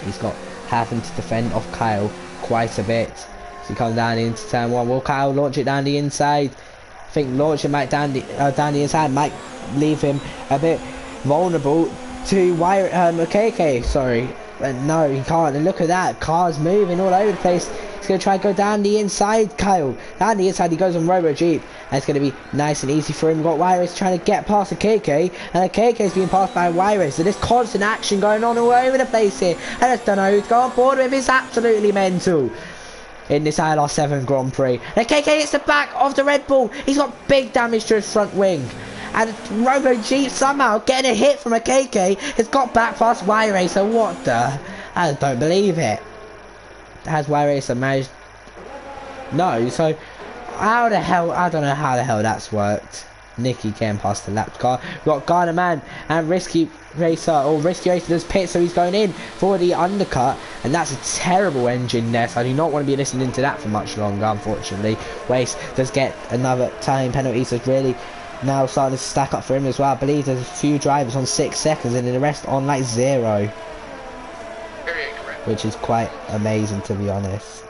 He's got having to defend off Kyle quite a bit. So he comes down into turn 1. Will Kyle launch it down the inside? I think launching back down the inside might leave him a bit vulnerable to KK, sorry. But no, he can't. And look at that, cars moving all over the place. He's going to try and go down the inside, Kyle. Down the inside, he goes on Robo Jeep. And it's going to be nice and easy for him. We've got Wyrace trying to get past the KK. And the KK is being passed by Wyrace. So there's constant action going on all over the place here. I just don't know who's going board with. It's absolutely mental. In this ILR7 Grand Prix. The KK hits the back of the Red Bull. He's got big damage to his front wing. And Robo Jeep somehow getting a hit from a KK has got back past Wyrace. So what the... I don't believe it. Has Wyrace managed? No, so how the hell? I don't know how the hell that's worked. Nicky came past the lap car. We've got Garner Man and Risky Racer, or Risky Racer does pit, so he's going in for the undercut, and that's a terrible engine there, so I do not want to be listening to that for much longer, unfortunately. Waste does get another time penalty, so it's really now starting to stack up for him as well. I believe there's a few drivers on 6 seconds and then the rest on like 0. Which is quite amazing, to be honest.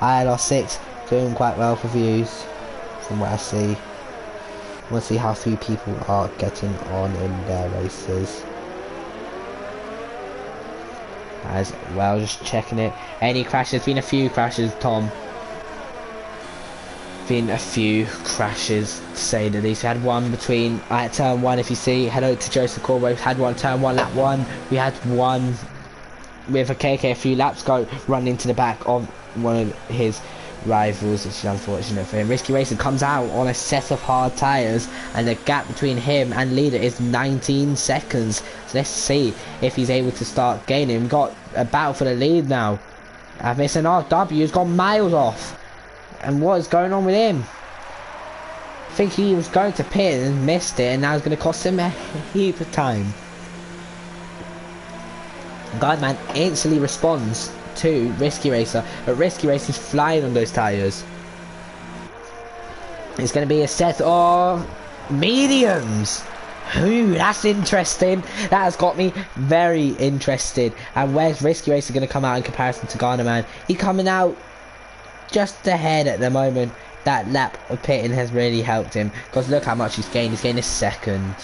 ILR6 doing quite well for views from what I see. We'll see how few people are getting on in their races. As well, just checking it. Any crashes? Been a few crashes, Tom. Been a few crashes, to say the least. We had one between at turn 1, if you see. Hello to Joseph Corbo. We had one turn 1, lap 1. We had one with a KK a few laps ago, run into the back of one of his rivals, which is unfortunate for him. Risky Racer comes out on a set of hard tyres, and the gap between him and leader is 19 seconds. So let's see if he's able to start gaining. We've got a battle for the lead now. I've missed an RW, he's gone miles off. And what is going on with him? I think he was going to pit and missed it, and now it's going to cost him a heap of time. Guideman instantly responds to Risky Racer, but Risky Racer is flying on those tyres. It's going to be a set of mediums. Ooh, that's interesting. That has got me very interested. And where's Risky Racer going to come out in comparison to Garnerman? He's coming out just ahead at the moment. That lap of pitting has really helped him, because look how much he's gained. He's gained a second,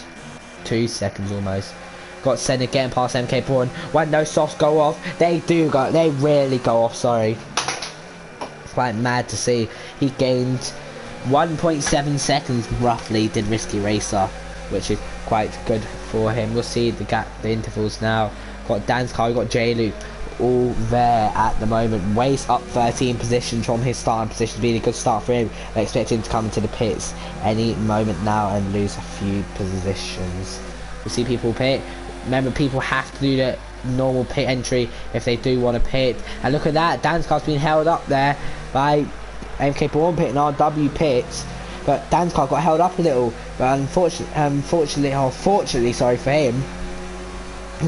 2 seconds almost. Got Senna getting past MK Bourne. When those softs go off, they really go off, sorry. It's quite mad to see. He gained 1.7 seconds roughly, did Risky Racer. which is quite good for him. We'll see the gap, the intervals now. Got Dan's car, we've got J-Luke all there at the moment. Waste up 13 positions from his starting position, being a good start for him. I expect him to come into the pits any moment now and lose a few positions. We'll see people pit. Remember, people have to do the normal pit entry if they do want to pit. And look at that, Dan's car's been held up there by MK1 pit and RW pits. But Dan's car got held up a little, but fortunately, sorry for him,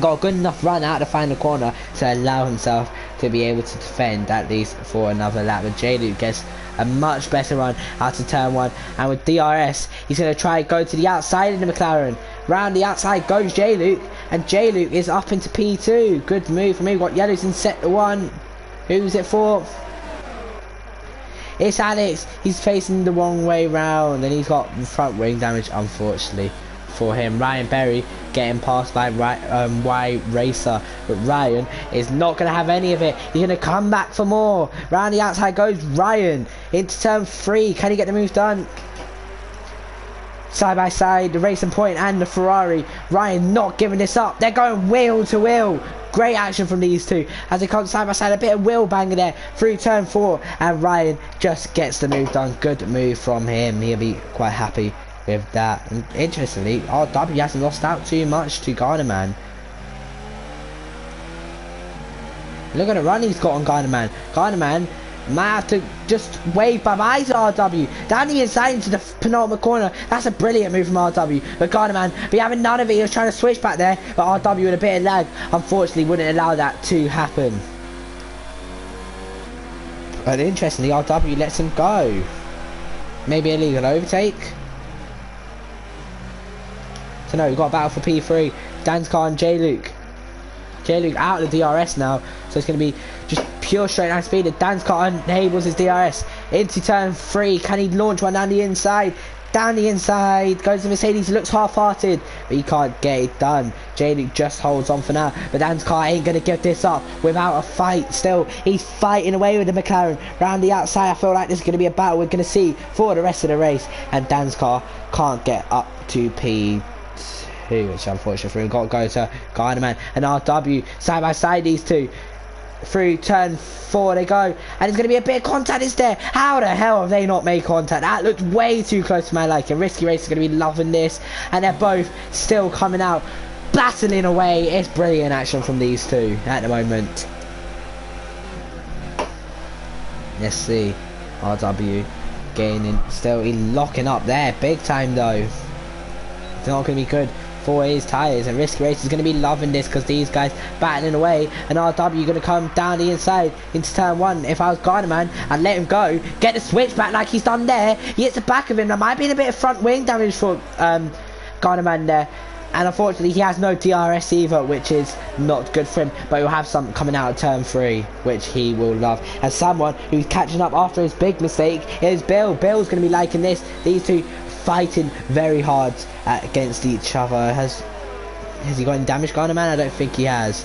got a good enough run out of the final corner to allow himself to be able to defend at least for another lap. But J-Luke gets a much better run out of turn 1, and with DRS he's going to try and go to the outside of the McLaren. Round the outside goes J-Luke, and J-Luke is up into P2. Good move from him. Got yellows in sector 1. Who's it for? It's Alex. He's facing the wrong way round, and he's got front wing damage, unfortunately for him. Ryan Berry getting passed by Y Racer, but Ryan is not going to have any of it. He's going to come back for more. Round the outside goes Ryan into turn 3. Can he get the move done? Side by side, the Racing Point and the Ferrari. Ryan not giving this up. They're going wheel to wheel. Great action from these two as they come side by side. A bit of wheel banger there through turn 4, and Ryan just gets the move done. Good move from him. He'll be quite happy with that. And interestingly, RW hasn't lost out too much to Garnerman. Look at the run he's got on Garnerman. Garnerman might have to just wave bye-bye to RW. Down the inside into the penultimate corner. That's a brilliant move from RW. But Garnerman be having none of it. He was trying to switch back there, but RW with a bit of lag unfortunately wouldn't allow that to happen. But interestingly, RW lets him go. Maybe a legal overtake. So no, we've got a battle for P3. Dan's car and J-Luke. J-Luke out of the DRS now, so it's going to be just pure straight line speed. Dan's car enables his DRS into turn 3. Can he launch one down the inside? Down the inside goes the Mercedes. Looks half-hearted, but he can't get it done. J-Luke just holds on for now, but Dan's car ain't going to give this up without a fight. Still, he's fighting away with the McLaren. Round the outside, I feel like this is going to be a battle we're going to see for the rest of the race, and Dan's car can't get up to P2, which unfortunately for him. Got to go to Garnerman and RW side by side, these two. Through turn 4 they go, and there's going to be a bit of contact, is there? How the hell have they not made contact? That looked way too close to my liking. Risky Race is going to be loving this, and they're both still coming out, battling away. It's brilliant action from these two at the moment. Let's see, RW gaining, still locking up there, big time though. It's not going to be good for his tyres, and Risky Race is going to be loving this because these guys battling away, and RW going to come down the inside into turn 1. If I was Garnerman, I'd let him go, get the switch back like he's done there. He hits the back of him. There might be a bit of front wing damage for Garnerman there, and unfortunately he has no DRS either, which is not good for him, but he'll have some coming out of turn 3, which he will love. And someone who's catching up after his big mistake is Bill. Bill's going to be liking this. These two fighting very hard against each other. Has he got any damage, Garnerman? I don't think he has.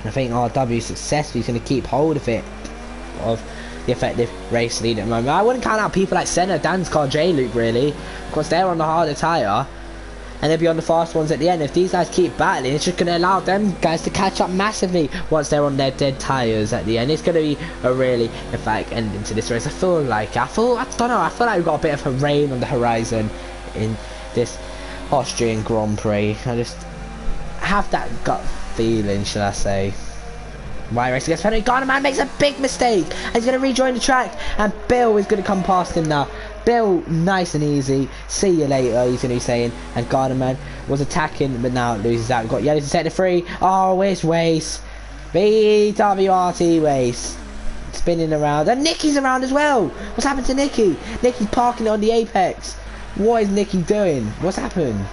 I think RW successfully is going to keep hold of it, of the effective race lead at the moment. I wouldn't count out people like Senna, Dan's car, J-Luke really, because they're on the harder tyre, and they'll be on the fast ones at the end. If these guys keep battling, it's just going to allow them guys to catch up massively once they're on their dead tyres at the end. It's going to be a really emphatic ending to this race. I don't know, I feel like we've got a bit of a rain on the horizon in this Austrian Grand Prix. I just have that gut feeling, shall I say. Y Race against penalty. Garnerman makes a big mistake, and he's going to rejoin the track, and Bill is going to come past him now. Bill, nice and easy, see you later, he's going to be saying, and Garnerman was attacking, but now loses out. We've got yellows in sector 3. Oh, it's Wace. BWRT Wace. Spinning around, and Nicky's around as well. What's happened to Nicky? Nicky's parking it on the apex. What is Nicky doing? What's happened?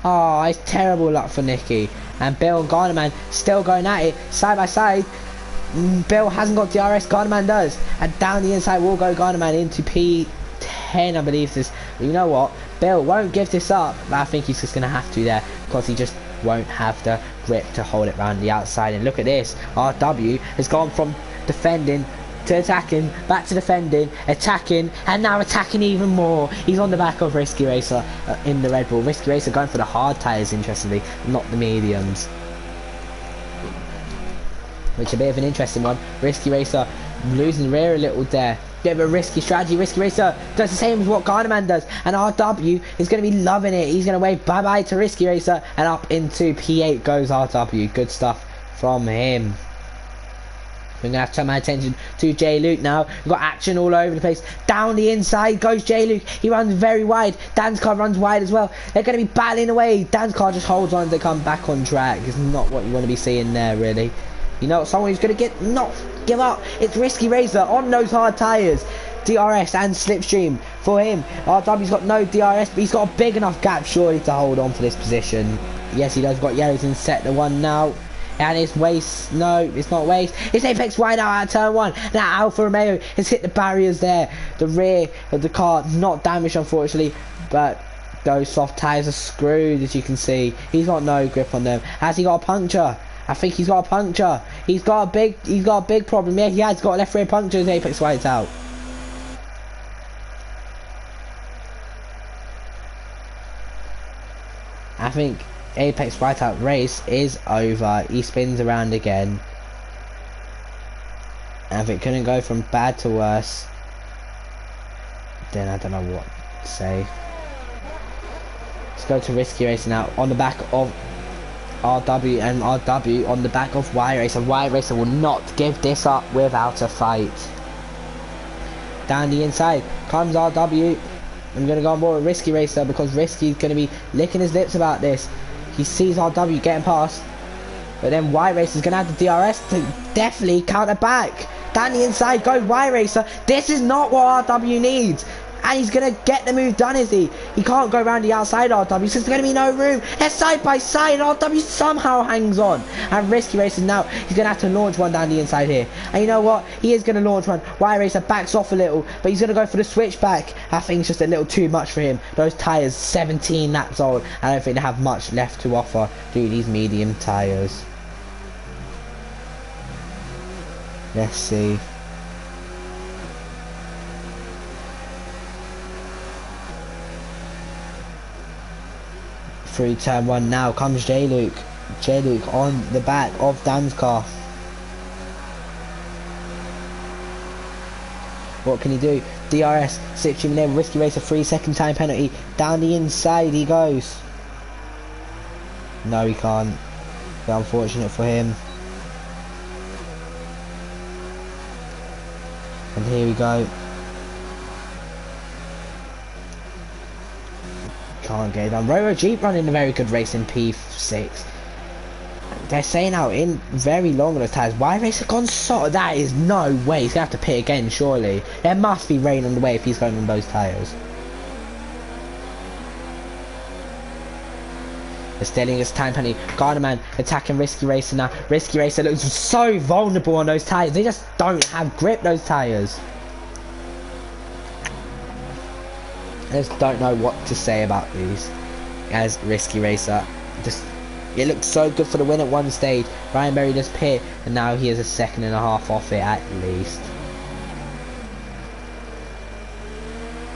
Oh, it's terrible luck for Nicky. And Bill and Garnerman still going at it, side by side. Bill hasn't got DRS, Garnerman does. And down the inside will go Garnerman into P10, I believe this. But you know what? Bill won't give this up, but I think he's just going to have to there, because he just won't have the grip to hold it around the outside. And look at this, RW has gone from defending to attacking, back to defending, attacking, and now attacking even more. He's on the back of Risky Racer in the Red Bull. Risky Racer going for the hard tyres, interestingly, not the mediums. Which is a bit of an interesting one. Risky Racer losing rear a little there. Bit of a risky strategy. Risky Racer does the same as what Gardaman does, and RW is going to be loving it. He's going to wave bye-bye to Risky Racer, and up into P8 goes RW. Good stuff from him. We're going to have to turn my attention to J Luke now. We've got action all over the place. Down the inside goes J Luke. He runs very wide. Dan's car runs wide as well. They're going to be battling away. Dan's car just holds on to come back on track. It's not what you want to be seeing there, really. You know, someone who's going to not give up. It's Risky Racer on those hard tyres. DRS and slipstream for him. RW's got no DRS, but he's got a big enough gap surely to hold on for this position. Yes, he does. Got yellows in sector 1 now. And it's Waste. No, it's not Waste. It's Apex wide out at turn 1. Now Alfa Romeo has hit the barriers there. The rear of the car not damaged, unfortunately, but those soft tyres are screwed, as you can see. He's got no grip on them. Has he got a puncture? I think he's got a puncture. He's got a big problem. Yeah, he has got a left rear puncture as Apex wides out. I think Apex Whiteout race is over. He spins around again. And if it couldn't go from bad to worse, then I don't know what to say. Let's go to Risky Racer now on the back of RW, and RW on the back of Y Racer. Y Racer will not give this up without a fight. Down the inside comes RW. I'm going to go on board with Risky Racer because Risky's going to be licking his lips about this. He sees RW getting past, but then Y Racer's going to have the DRS to definitely counter back. Down the inside goes Y Racer. This is not what RW needs. And he's going to get the move done, is he? He can't go around the outside RW, so there's going to be no room. They're side by side. RW somehow hangs on. And Risky Racer now, he's going to have to launch one down the inside here. And you know what? He is going to launch one. Y Racer backs off a little, but he's going to go for the switchback. I think it's just a little too much for him. Those tyres, 17 laps old. I don't think they have much left to offer through these medium tyres. Let's see. Through turn 1 now comes J Luke. J Luke on the back of Dan's car. What can he do? DRS, slipstream there, Risky Racer, 3-second time penalty. Down the inside he goes. No, he can't. But unfortunate for him. And here we go. Can't get it done. Roro Jeep running a very good race in P6. They're saying out in very long on those tyres. Y Racer gone so? That is no way. He's going to have to pit again, surely. There must be rain on the way if he's going on those tyres. They're stealing his time penalty. Gardaman attacking Risky Racer now. Risky Racer looks so vulnerable on those tyres. They just don't have grip, those tyres. I just don't know what to say about these as Risky Racer. Just, it looked so good for the win at one stage. Ryan Berry just pit, and now he is a second and a half off it at least.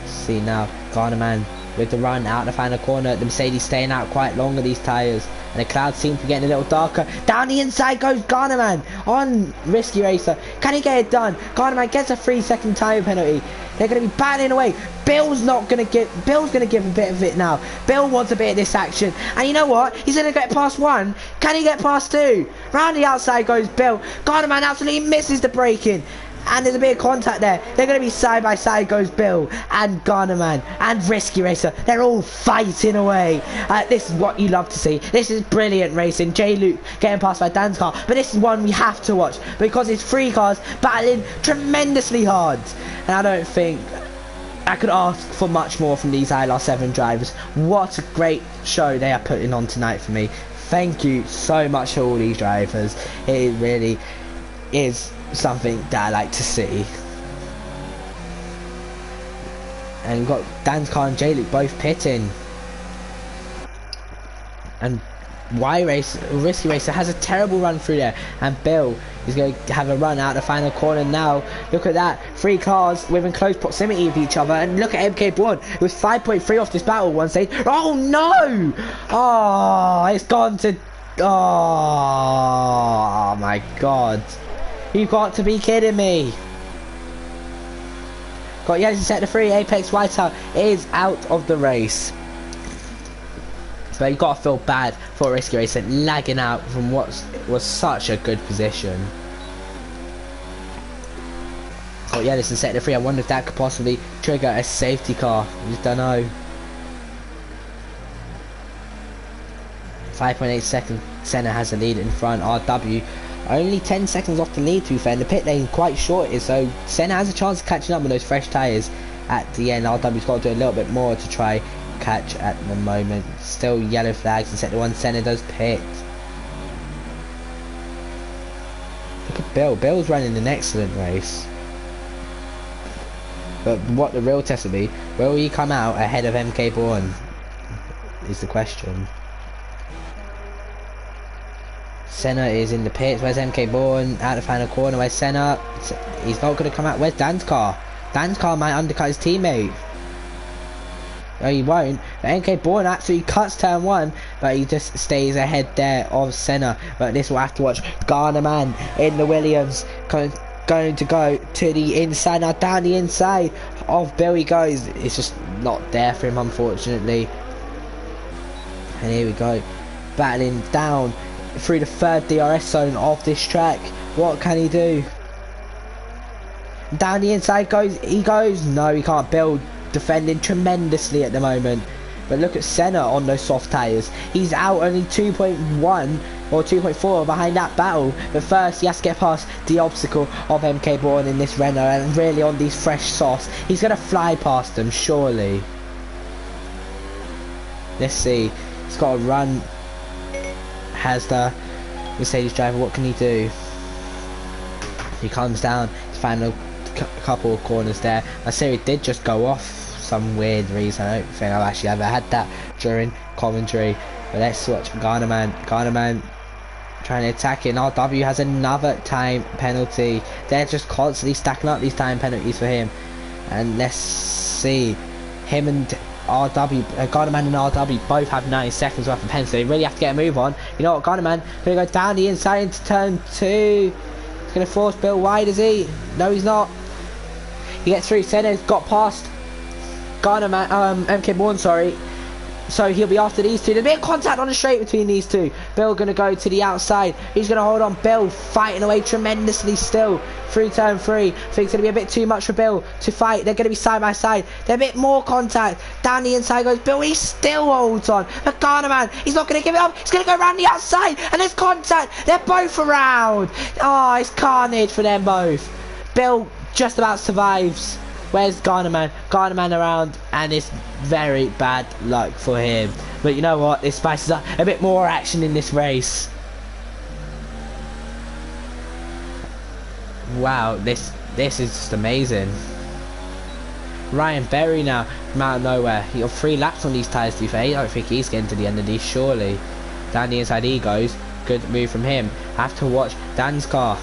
See now, Gardaman with the run out the final corner. The Mercedes staying out quite long of these tyres, and the clouds seem to be getting a little darker. Down the inside goes Gardaman on Risky Racer. Can he get it done? Gardaman gets a 3-second time penalty. They're going to be battling away. Bill's going to give a bit of it now. Bill wants a bit of this action. And you know what? He's going to get past 1. Can he get past 2? Round the outside goes Bill. Gardaman absolutely misses the braking. And there's a bit of contact there. They're going to be side by side goes Bill and Gardaman and Risky Racer. They're all fighting away. This is what you love to see. This is brilliant racing. J Luke getting past by Dan's car. But this is one we have to watch because it's 3 cars battling tremendously hard. And I don't think I could ask for much more from these ILR7 drivers. What a great show they are putting on tonight for me. Thank you so much to all these drivers. It really is something that I like to see. And we've got Dan's car and J Luke both pitting, and Risky Racer has a terrible run through there, and Bill is going to have a run out the final corner now. Look at that, 3 cars within close proximity of each other, and look at MK Braun, who was 5.3 off this battle one stage. Oh no! Oh, it's gone to... Oh my god. You've got to be kidding me. Got Yanis in sector 3, Apex Whiteout is out of the race. But you've got to feel bad for Risky Racer lagging out from what was such a good position. Got Yanis in sector 3, I wonder if that could possibly trigger a safety car. I just don't know. 5.8 seconds, Senna has the lead in front. RW only 10 seconds off the lead, to be fair, and the pit lane quite short, so Senna has a chance of catching up with those fresh tyres at the end. RW's got to do a little bit more to try catch at the moment. Still yellow flags in sector 1, Senna does pit. Look at Bill, Bill's running an excellent race. But what the real test will be, will he come out ahead of MK Braun, is the question. Senna is in the pits. Where's MK Braun? Out the final corner. Where's Senna? He's not going to come out. Where's Dan's car? Dan's car might undercut his teammate. No, he won't. MK Braun absolutely cuts turn 1, but he just stays ahead there of Senna. But this will have to watch. Garnerman in the Williams going to go to the inside. Now down the inside of Bill he goes. It's just not there for him, unfortunately. And here we go. Battling down through the 3rd DRS zone of this track. What can he do? Down the inside he goes. No, he can't. Bill defending tremendously at the moment. But look at Senna on those soft tyres. He's out only 2.1 or 2.4 behind that battle. But first he has to get past the obstacle of MK Braun in this Renault, and really on these fresh softs he's going to fly past them, surely. Let's see. He's got to run. Has the Mercedes driver, what can he do? He comes down his final couple of corners there. My series did just go off some weird reason. I don't think I've actually ever had that during commentary. But let's watch Garnerman. Garnerman trying to attack it. RW has another time penalty. They're just constantly stacking up these time penalties for him. And let's see, him and RW, Garnerman and RW both have 9 seconds worth of penalty. They really have to get a move on. You know what, Garnerman going to go down the inside into turn 2. He's going to force Bill wide, is he? No, he's not. He gets through. Senna's got past Garnerman, MK Braun, sorry. So he'll be after these two. There's a bit of contact on the straight between these two. Bill going to go to the outside. He's going to hold on. Bill fighting away tremendously still through turn 3. I think it's going to be a bit too much for Bill to fight. They're going to be side by side. There's a bit more contact. Down the inside goes Bill. He still holds on. But Garnerman, he's not going to give it up. He's going to go around the outside. And there's contact. They're both around. Oh, it's carnage for them both. Bill just about survives. Where's Garnerman? Garnerman around, and it's very bad luck for him. But you know what? It spices up a bit more action in this race. Wow, this is just amazing. Ryan Berry now from out of nowhere. He got 3 laps on these tyres to be fair. I don't think he's getting to the end of these, surely. Down the inside he goes. Good move from him. Have to watch Dan's car.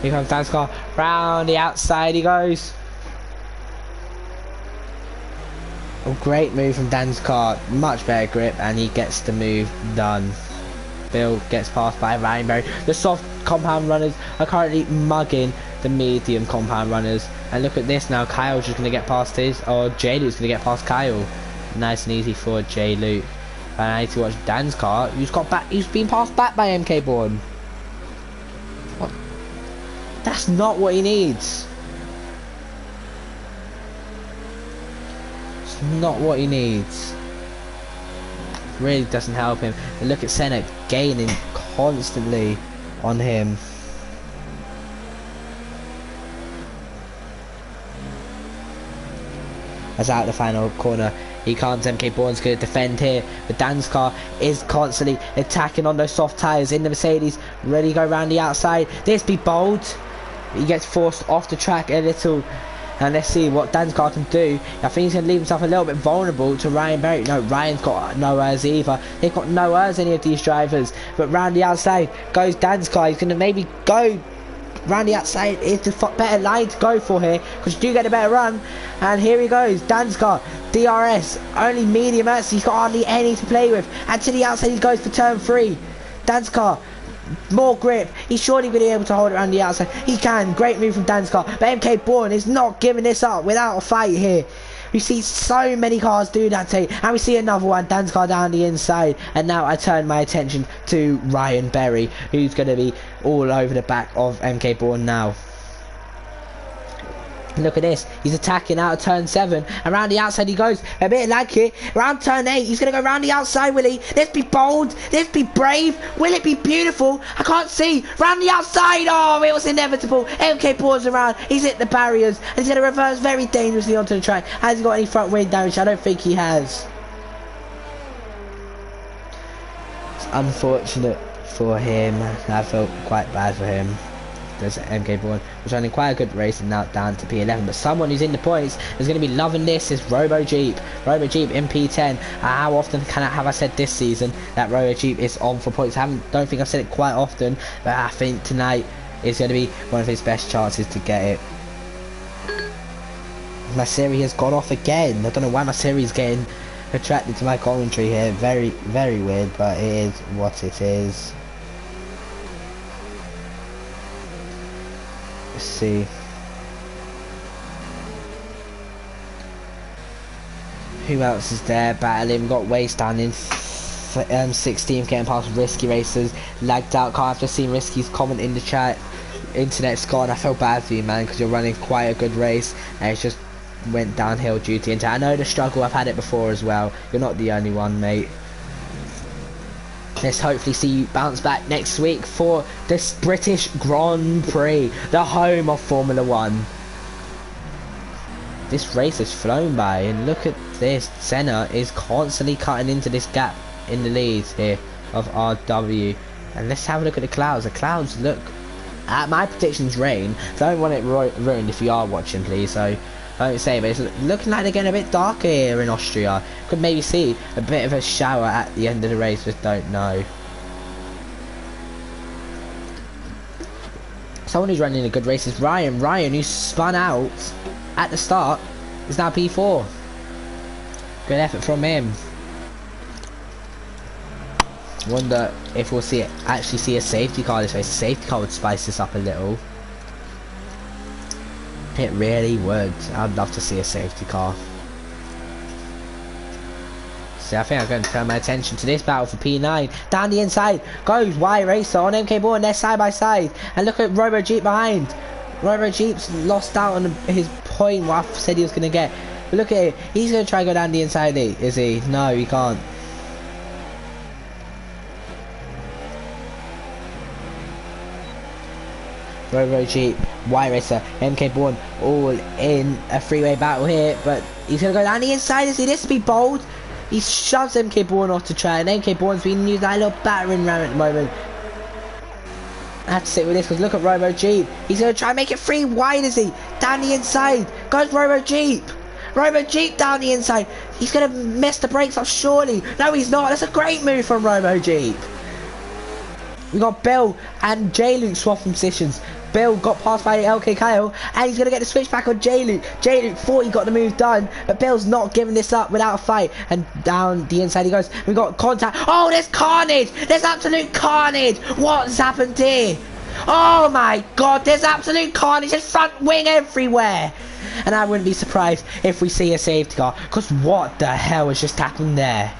Here comes Dan's car, round the outside he goes. A great move from Dan's car, much better grip, and he gets the move done. Bill gets passed by Ryan Berry. The soft compound runners are currently mugging the medium compound runners. And look at this now, Kyle's just going to get past his, or J Luke's going to get past Kyle. Nice and easy for J Luke. And I need to watch Dan's car, who's been passed back by MK Braun. That's not what he needs. It's not what he needs. Really doesn't help him. And look at Senna gaining constantly on him. As out the final corner he comes. MK Braun's going to defend here, but Dan's car is constantly attacking on those soft tyres in the Mercedes. Ready to go around the outside. This be bold. He gets forced off the track a little. And let's see what Dansgaard can do. I think he's going to leave himself a little bit vulnerable to Ryan Berry. No, Ryan's got no errors either. They've got no errors, any of these drivers. But round the outside goes Dansgaard. He's going to maybe go round the outside. Is the better line to go for here, because you do get a better run. And here he goes, Dansgaard, DRS, only medium outs. He's got hardly any to play with. And to the outside he goes for turn 3. Dansgaard, more grip. He's surely going to be able to hold it around the outside. He can. Great move from Dansgaard. But MK Bourne is not giving this up without a fight here. We see so many cars do that today. And we see another one, Dansgaard down the inside. And now I turn my attention to Ryan Berry, who's going to be all over the back of MK Bourne now. Look at this, he's attacking out of turn 7, around the outside he goes, a bit of lag here, around turn 8, he's going to go round the outside, will he? Let's be bold, let's be brave, will it be beautiful? I can't see, round the outside, oh, it was inevitable, MK Bourne's around, he's hit the barriers, and he's going to reverse very dangerously onto the track. Has he got any front wing damage? I don't think he has. It's unfortunate for him, I felt quite bad for him. There's MK Bourne was running quite a good race and now down to P11, but someone who's in the points is going to be loving this is Robo Jeep in P10. How often have I said this season that Robo Jeep is on for points? Don't think I've said it quite often, but I think tonight is going to be one of his best chances to get it. My Siri has gone off again. I don't know why my Siri is getting attracted to my commentary here. Very, very weird, but it is what it is. Let's see. Who else is there battling? We've got Waste down in 16th, getting past Risky Racers. Lagged out. Can't have seen Risky's comment in the chat. Internet's gone. I feel bad for you, man, because you're running quite a good race and it just went downhill due to internet. I know the struggle. I've had it before as well. You're not the only one, mate. Let's hopefully see you bounce back next week for this British Grand Prix, the home of Formula 1. This race has flown by, and look at this. Senna is constantly cutting into this gap in the lead here of RW. And let's have a look at the clouds. The clouds look, at my predictions, rain. Don't want it ruined if you are watching, please. So don't say, but it's looking like they're getting a bit darker here in Austria. Could maybe see a bit of a shower at the end of the race, just don't know. Someone who's running a good race is Ryan. Ryan, who spun out at the start, is now P4. Good effort from him. Wonder if we'll actually see a safety car this race. A safety car would spice this up a little. It really would. I'd love to see a safety car. So I think I'm going to turn my attention to this battle for P9. Down the inside goes Y Racer on MK Bourne. They're side by side. And look at Robo Jeep behind. Robo Jeep's lost out on his point what I said he was going to get. But look at it. He's going to try and go down the inside, is he? No, he can't. Robo Jeep, Y Racer, MK Bourne, all in a three-way battle here, but he's going to go down the inside. Is he? This to be bold. He shoves MK Bourne off the track, and MK Bourne's being used like a little battering ram at the moment. I have to sit with this because look at Robo Jeep. He's going to try and make it free. Wide is he? Down the inside goes Robo Jeep. Robo Jeep down the inside. He's going to mess the brakes up surely. No, he's not. That's a great move from Robo Jeep. We got Bill and J-Luke swapping positions. Bill got passed by LK Kyle, and he's going to get the switch back on J-Luke. J-Luke thought he got the move done, but Bill's not giving this up without a fight. And down the inside he goes. We got contact. Oh, there's carnage. There's absolute carnage. What's happened here? Oh my god, there's absolute carnage. There's front wing everywhere. And I wouldn't be surprised if we see a safety car, because what the hell has just happened there?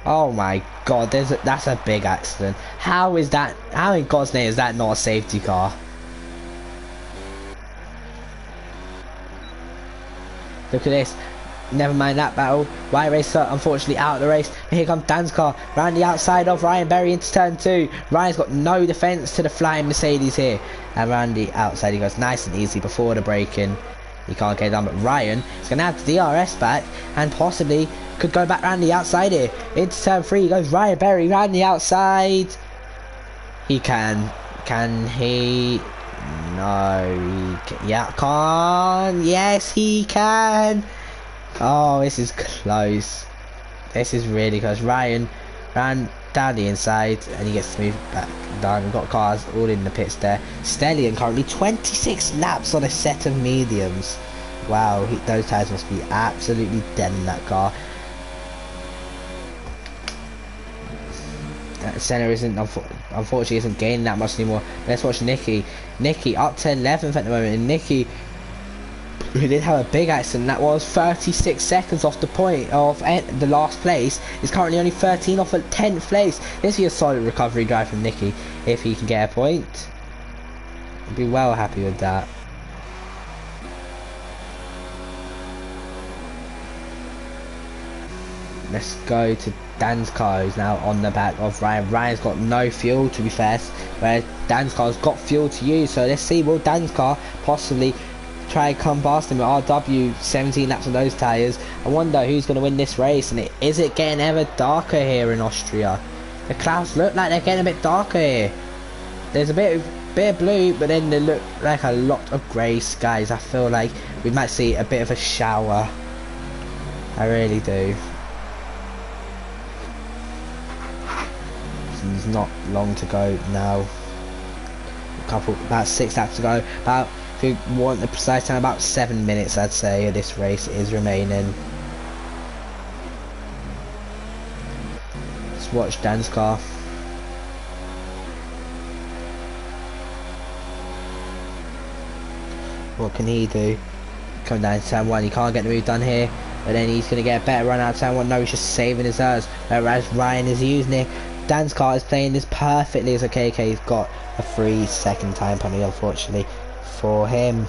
Oh my god, that's a big accident. How is that? How in God's name is that not a safety car? Look at this. Never mind that battle. Y Racer unfortunately out of the race. And here comes Dansgaard round the outside of Ryan Berry into turn 2. Ryan's got no defence to the flying Mercedes here. And round the outside he goes nice and easy before the braking. He can't get done, but Ryan is going to have the DRS back and possibly could go back round the outside here. Into turn 3 goes Ryan Berry round the outside. He can he? No, yeah, can. Yes, he can. Oh, this is close. This is really close. Ryan ran down the inside and he gets to move back down. We've got cars all in the pits there. Stellion currently 26 laps on a set of mediums. Wow, those tyres must be absolutely dead in that car. Senna unfortunately isn't gaining that much anymore. Let's watch Nicky. Nicky up to 11th at the moment, and Nicky, who did have a big accident that was 36 seconds off the point of the last place, is currently only 13 off at 10th place. This is a solid recovery drive from Nicky if he can get a point. I'd be well happy with that. Let's go to Dan's car, who's now on the back of Ryan. Ryan's got no fuel, to be fair, whereas Dan's car's got fuel to use. So let's see, will Dan's car possibly try and come past him at RW? 17 laps on those tyres. I wonder who's going to win this race, and is it getting ever darker here in Austria? The clouds look like they're getting a bit darker here. There's a bit of blue, but then they look like a lot of grey skies. I feel like we might see a bit of a shower. I really do. There's not long to go now. About 6 laps to go. About, if you want the precise time, about 7 minutes I'd say of this race is remaining. Let's watch Dan's car. What can he do? Come down to turn 1, he can't get the move done here, but then he's going to get a better run out of turn 1. No, he's just saving his earth, whereas Ryan is using it. Dan's car is playing this perfectly as a KK. He's got a 3-second time penalty, unfortunately, for him.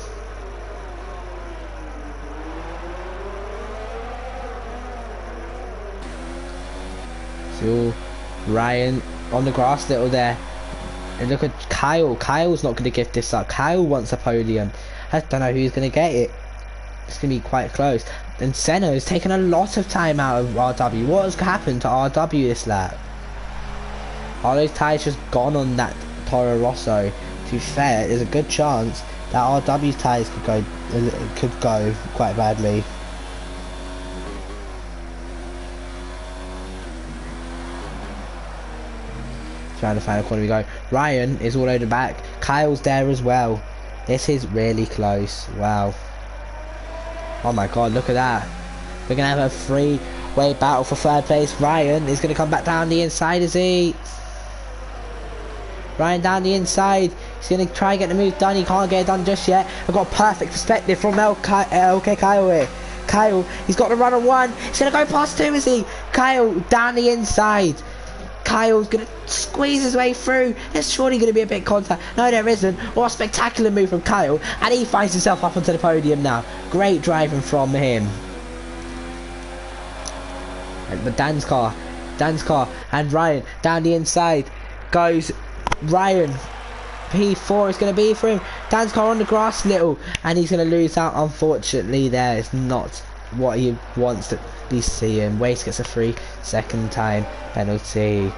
So Ryan on the grass little there, and look at Kyle. Kyle's not going to give this up. Kyle wants a podium. I don't know who's going to get it. It's going to be quite close. And Senna has taken a lot of time out of RW. What has happened to RW this lap? Are those tyres just gone on that Toro Rosso? To be fair, there's a good chance that RW's tyres could go quite badly. Trying to find a corner we go. Ryan is all over the back. Kyle's there as well. This is really close. Wow. Oh my god, look at that. We're going to have a three-way battle for third place. Ryan is going to come back down the inside, is he? Ryan down the inside. He's going to try and get the move done. He can't get it done just yet. I've got a perfect perspective from LK Kyle here. Kyle, he's got to run on 1. He's going to go past 2, is he? Kyle down the inside. Kyle's going to squeeze his way through. There's surely going to be a bit of contact. No, there isn't. What a spectacular move from Kyle. And he finds himself up onto the podium now. Great driving from him. But Dan's car and Ryan down the inside goes. Ryan, P4 is going to be for him. Dan's car on the grass little, and he's going to lose out. Unfortunately, there is not what he wants to be seeing. Waste gets a 3-second time penalty.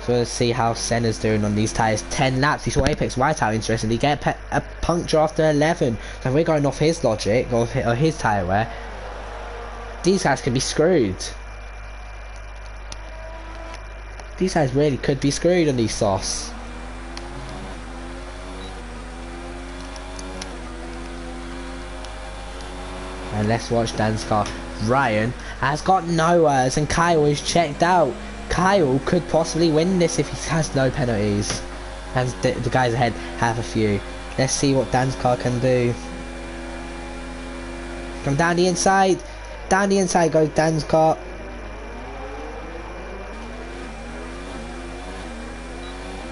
So let's see how Senna's doing on these tyres. 10 laps. He saw Apex Whiteout interestingly get a puncture after 11. So if we're going off his logic or his tyre wear, these guys could be screwed. These guys really could be screwed on these softs. And let's watch Dan's car. Ryan has got nowhere, and Kyle is checked out. Kyle could possibly win this if he has no penalties. And the guys ahead have a few. Let's see what Dan's car can do. Come down the inside. Down the inside goes Dan's car.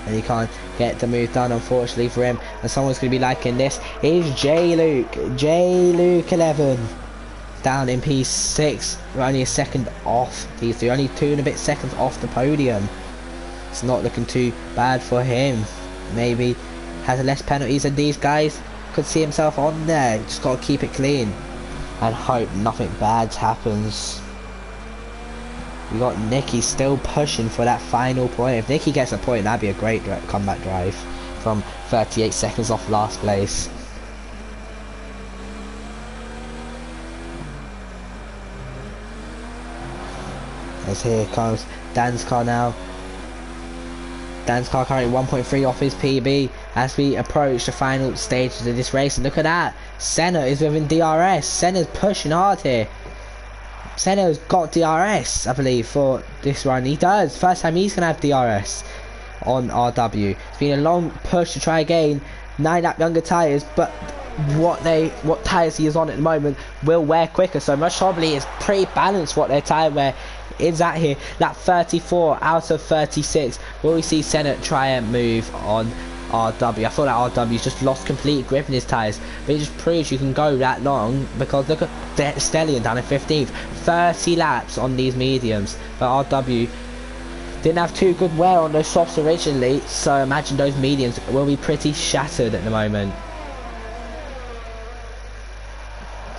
And he can't get the move done, unfortunately for him. And someone's going to be liking this is J-Luke 11 down in P6. We're only a second off these two, only 2 and a bit seconds off the podium. It's not looking too bad for him. Maybe has less penalties than these guys. Could see himself on there. Just got to keep it clean and hope nothing bad happens. We got Nicky still pushing for that final point. If Nicky gets a point, that'd be a great comeback drive from 38 seconds off last place. As here comes Dan's car now. Dan's car currently 1.3 off his PB as we approach the final stages of this race. And look at that, Senna is within DRS. Senna's pushing hard here. Senna's got DRS, I believe, for this run. He does. First time he's going to have DRS on RW. It's been a long push to try again. 9 lap younger tyres, but what tyres he is on at the moment will wear quicker. So most probably it's pretty balanced what their tyre wear is at here. Lap 34 out of 36. Will we see Senna try and move on RW? I feel like RW's just lost complete grip in his tyres, but it just proves you can go that long, because look at Stallion down in 15th. 30 laps on these mediums, but RW didn't have too good wear on those softs originally, so imagine those mediums will be pretty shattered at the moment.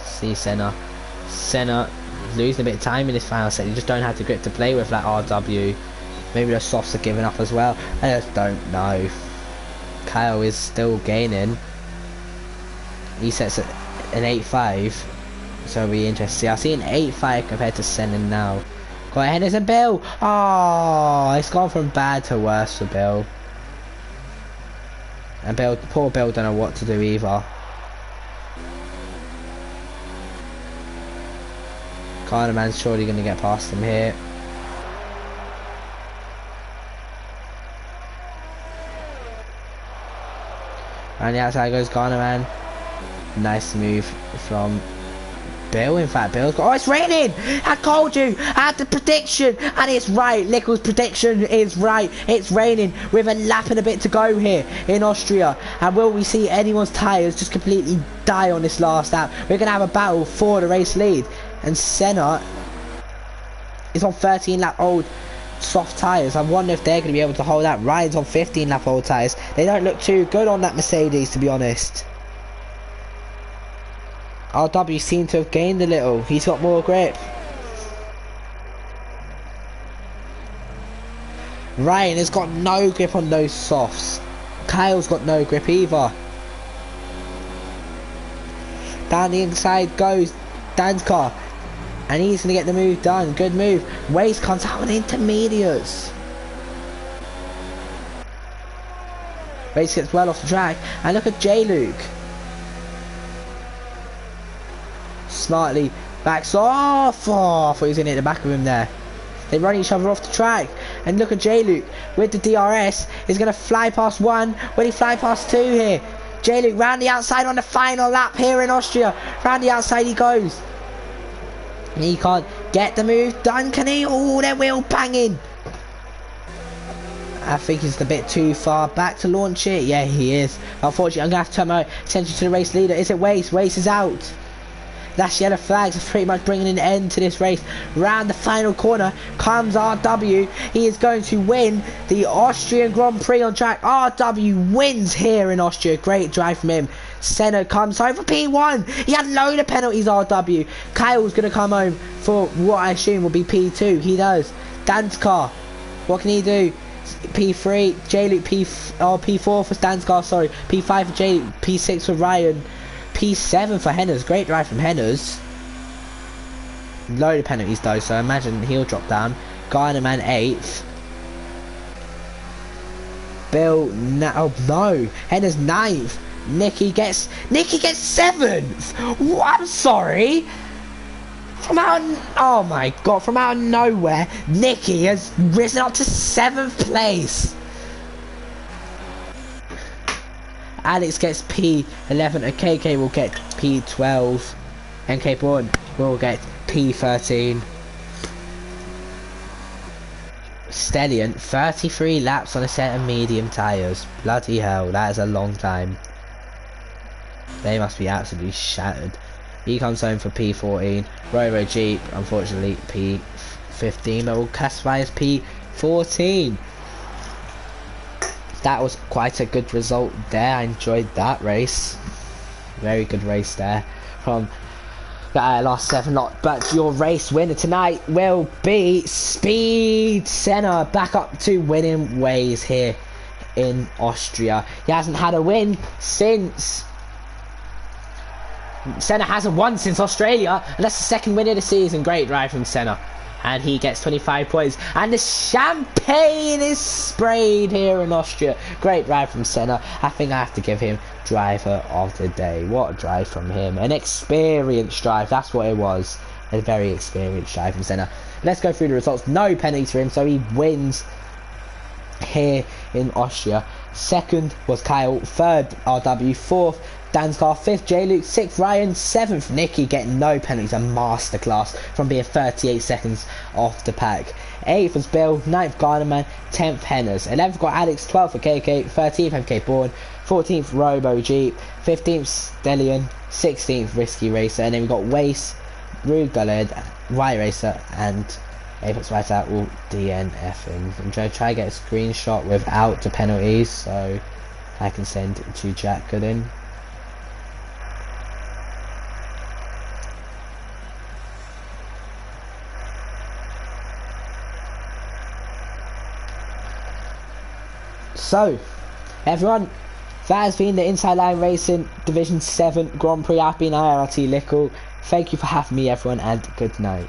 See Senna losing a bit of time in this final set. You just don't have the grip to play with like RW. Maybe those softs are giving up as well. I just don't know. Kyle is still gaining. He sets an 8.5, so it'll be interesting. I see an 8.5 compared to Senna now. Go ahead, Henderson, Bill. Oh, it's gone from bad to worse for Bill. And poor Bill don't know what to do either. Codemasters surely going to get past him here. And the outside goes Codemasters. Nice move from Bill. In fact, Bill's got... Oh, it's raining! I told you! I had the prediction! And it's right. Lickle's prediction is right. It's raining with a lap and a bit to go here in Austria. And will we see anyone's tyres just completely die on this last lap? We're going to have a battle for the race lead. And Senna is on 13 lap old soft tyres. I wonder if they're going to be able to hold that. Ryan's on 15 lap old tyres. They don't look too good on that Mercedes, to be honest. RW seemed to have gained a little. He's got more grip. Ryan has got no grip on those softs. Kyle's got no grip either. Down the inside goes Dan's car, and he's going to get the move done. Good move. Waste comes out on intermediates. Waste gets well off the track, and look at J-Luke. Smartly backs off. Oh, I thought he was going to hit the back of him there. They run each other off the track, and look at J-Luke with the DRS is going to fly past one. Will he fly past two here? J-Luke round the outside on the final lap here in Austria. Round the outside he goes. He can't get the move done, can he? Oh, they're wheel banging. I think he's a bit too far back to launch it. Yeah, he is. Unfortunately, I'm going to have to turn my attention to the race leader. Is it Waste? Waste is out. That's yellow flags. It's pretty much bringing an end to this race. Round the final corner comes RW. He is going to win the Austrian Grand Prix on track. RW wins here in Austria. Great drive from him. Senna comes home for P1. He had a load of penalties, RW. Kyle's going to come home for what I assume will be P2. He does. Dan's car. What can he do? P3. J-Luke P4 for Dan's car, sorry. P5 for J-Luke. P6 for Ryan. P7 for Henners. Great drive from Henners. Load of penalties though, so I imagine he'll drop down. Guyanaman 8th. Bill, oh no. Henners 9th. Nicky gets 7th. I'm sorry. Oh my god, from out of nowhere, Nicky has risen up to 7th place. Alex gets P11 and KK will get P12. And K1 will get P13. Stallion, 33 laps on a set of medium tyres. Bloody hell, that is a long time. They must be absolutely shattered. He comes home for P14. Robo Jeep, unfortunately, P15, but will classify as P14. That was quite a good result there. I enjoyed that race. Very good race there from the ILR7 lot. But your race winner tonight will be Speed Senna, back up to winning ways here in Austria. He hasn't had a win since... Senna hasn't won since Australia, and that's the second win of the season. Great drive from Senna. And he gets 25 points. And the champagne is sprayed here in Austria. Great drive from Senna. I think I have to give him driver of the day. What a drive from him. An experienced drive. That's what it was. A very experienced drive from Senna. Let's go through the results. No penalties for him, so he wins here in Austria. Second was Kyle. Third, RW. Fourth, Dansgar. Fifth, J-Luke. Sixth, Ryan. Seventh, Nicky, getting no penalties. A masterclass from being 38 seconds off the pack. Eighth was Bill. Ninth, Garnerman. 10th, Henners. 11th got Alex. 12th for KK. 13th, MK Bourne. 14th, Robo Jeep. 15th, Stellion. 16th, Risky Racer. And then we got Waste, Rude Gullard, White Racer, and Apex Right Out all DNFing. I'm trying to get a screenshot without the penalties so I can send to Jack Gooden. So, everyone, that has been the Inside Line Racing Division 7 Grand Prix. I've been ILRT Lickle. Thank you for having me, everyone, and good night.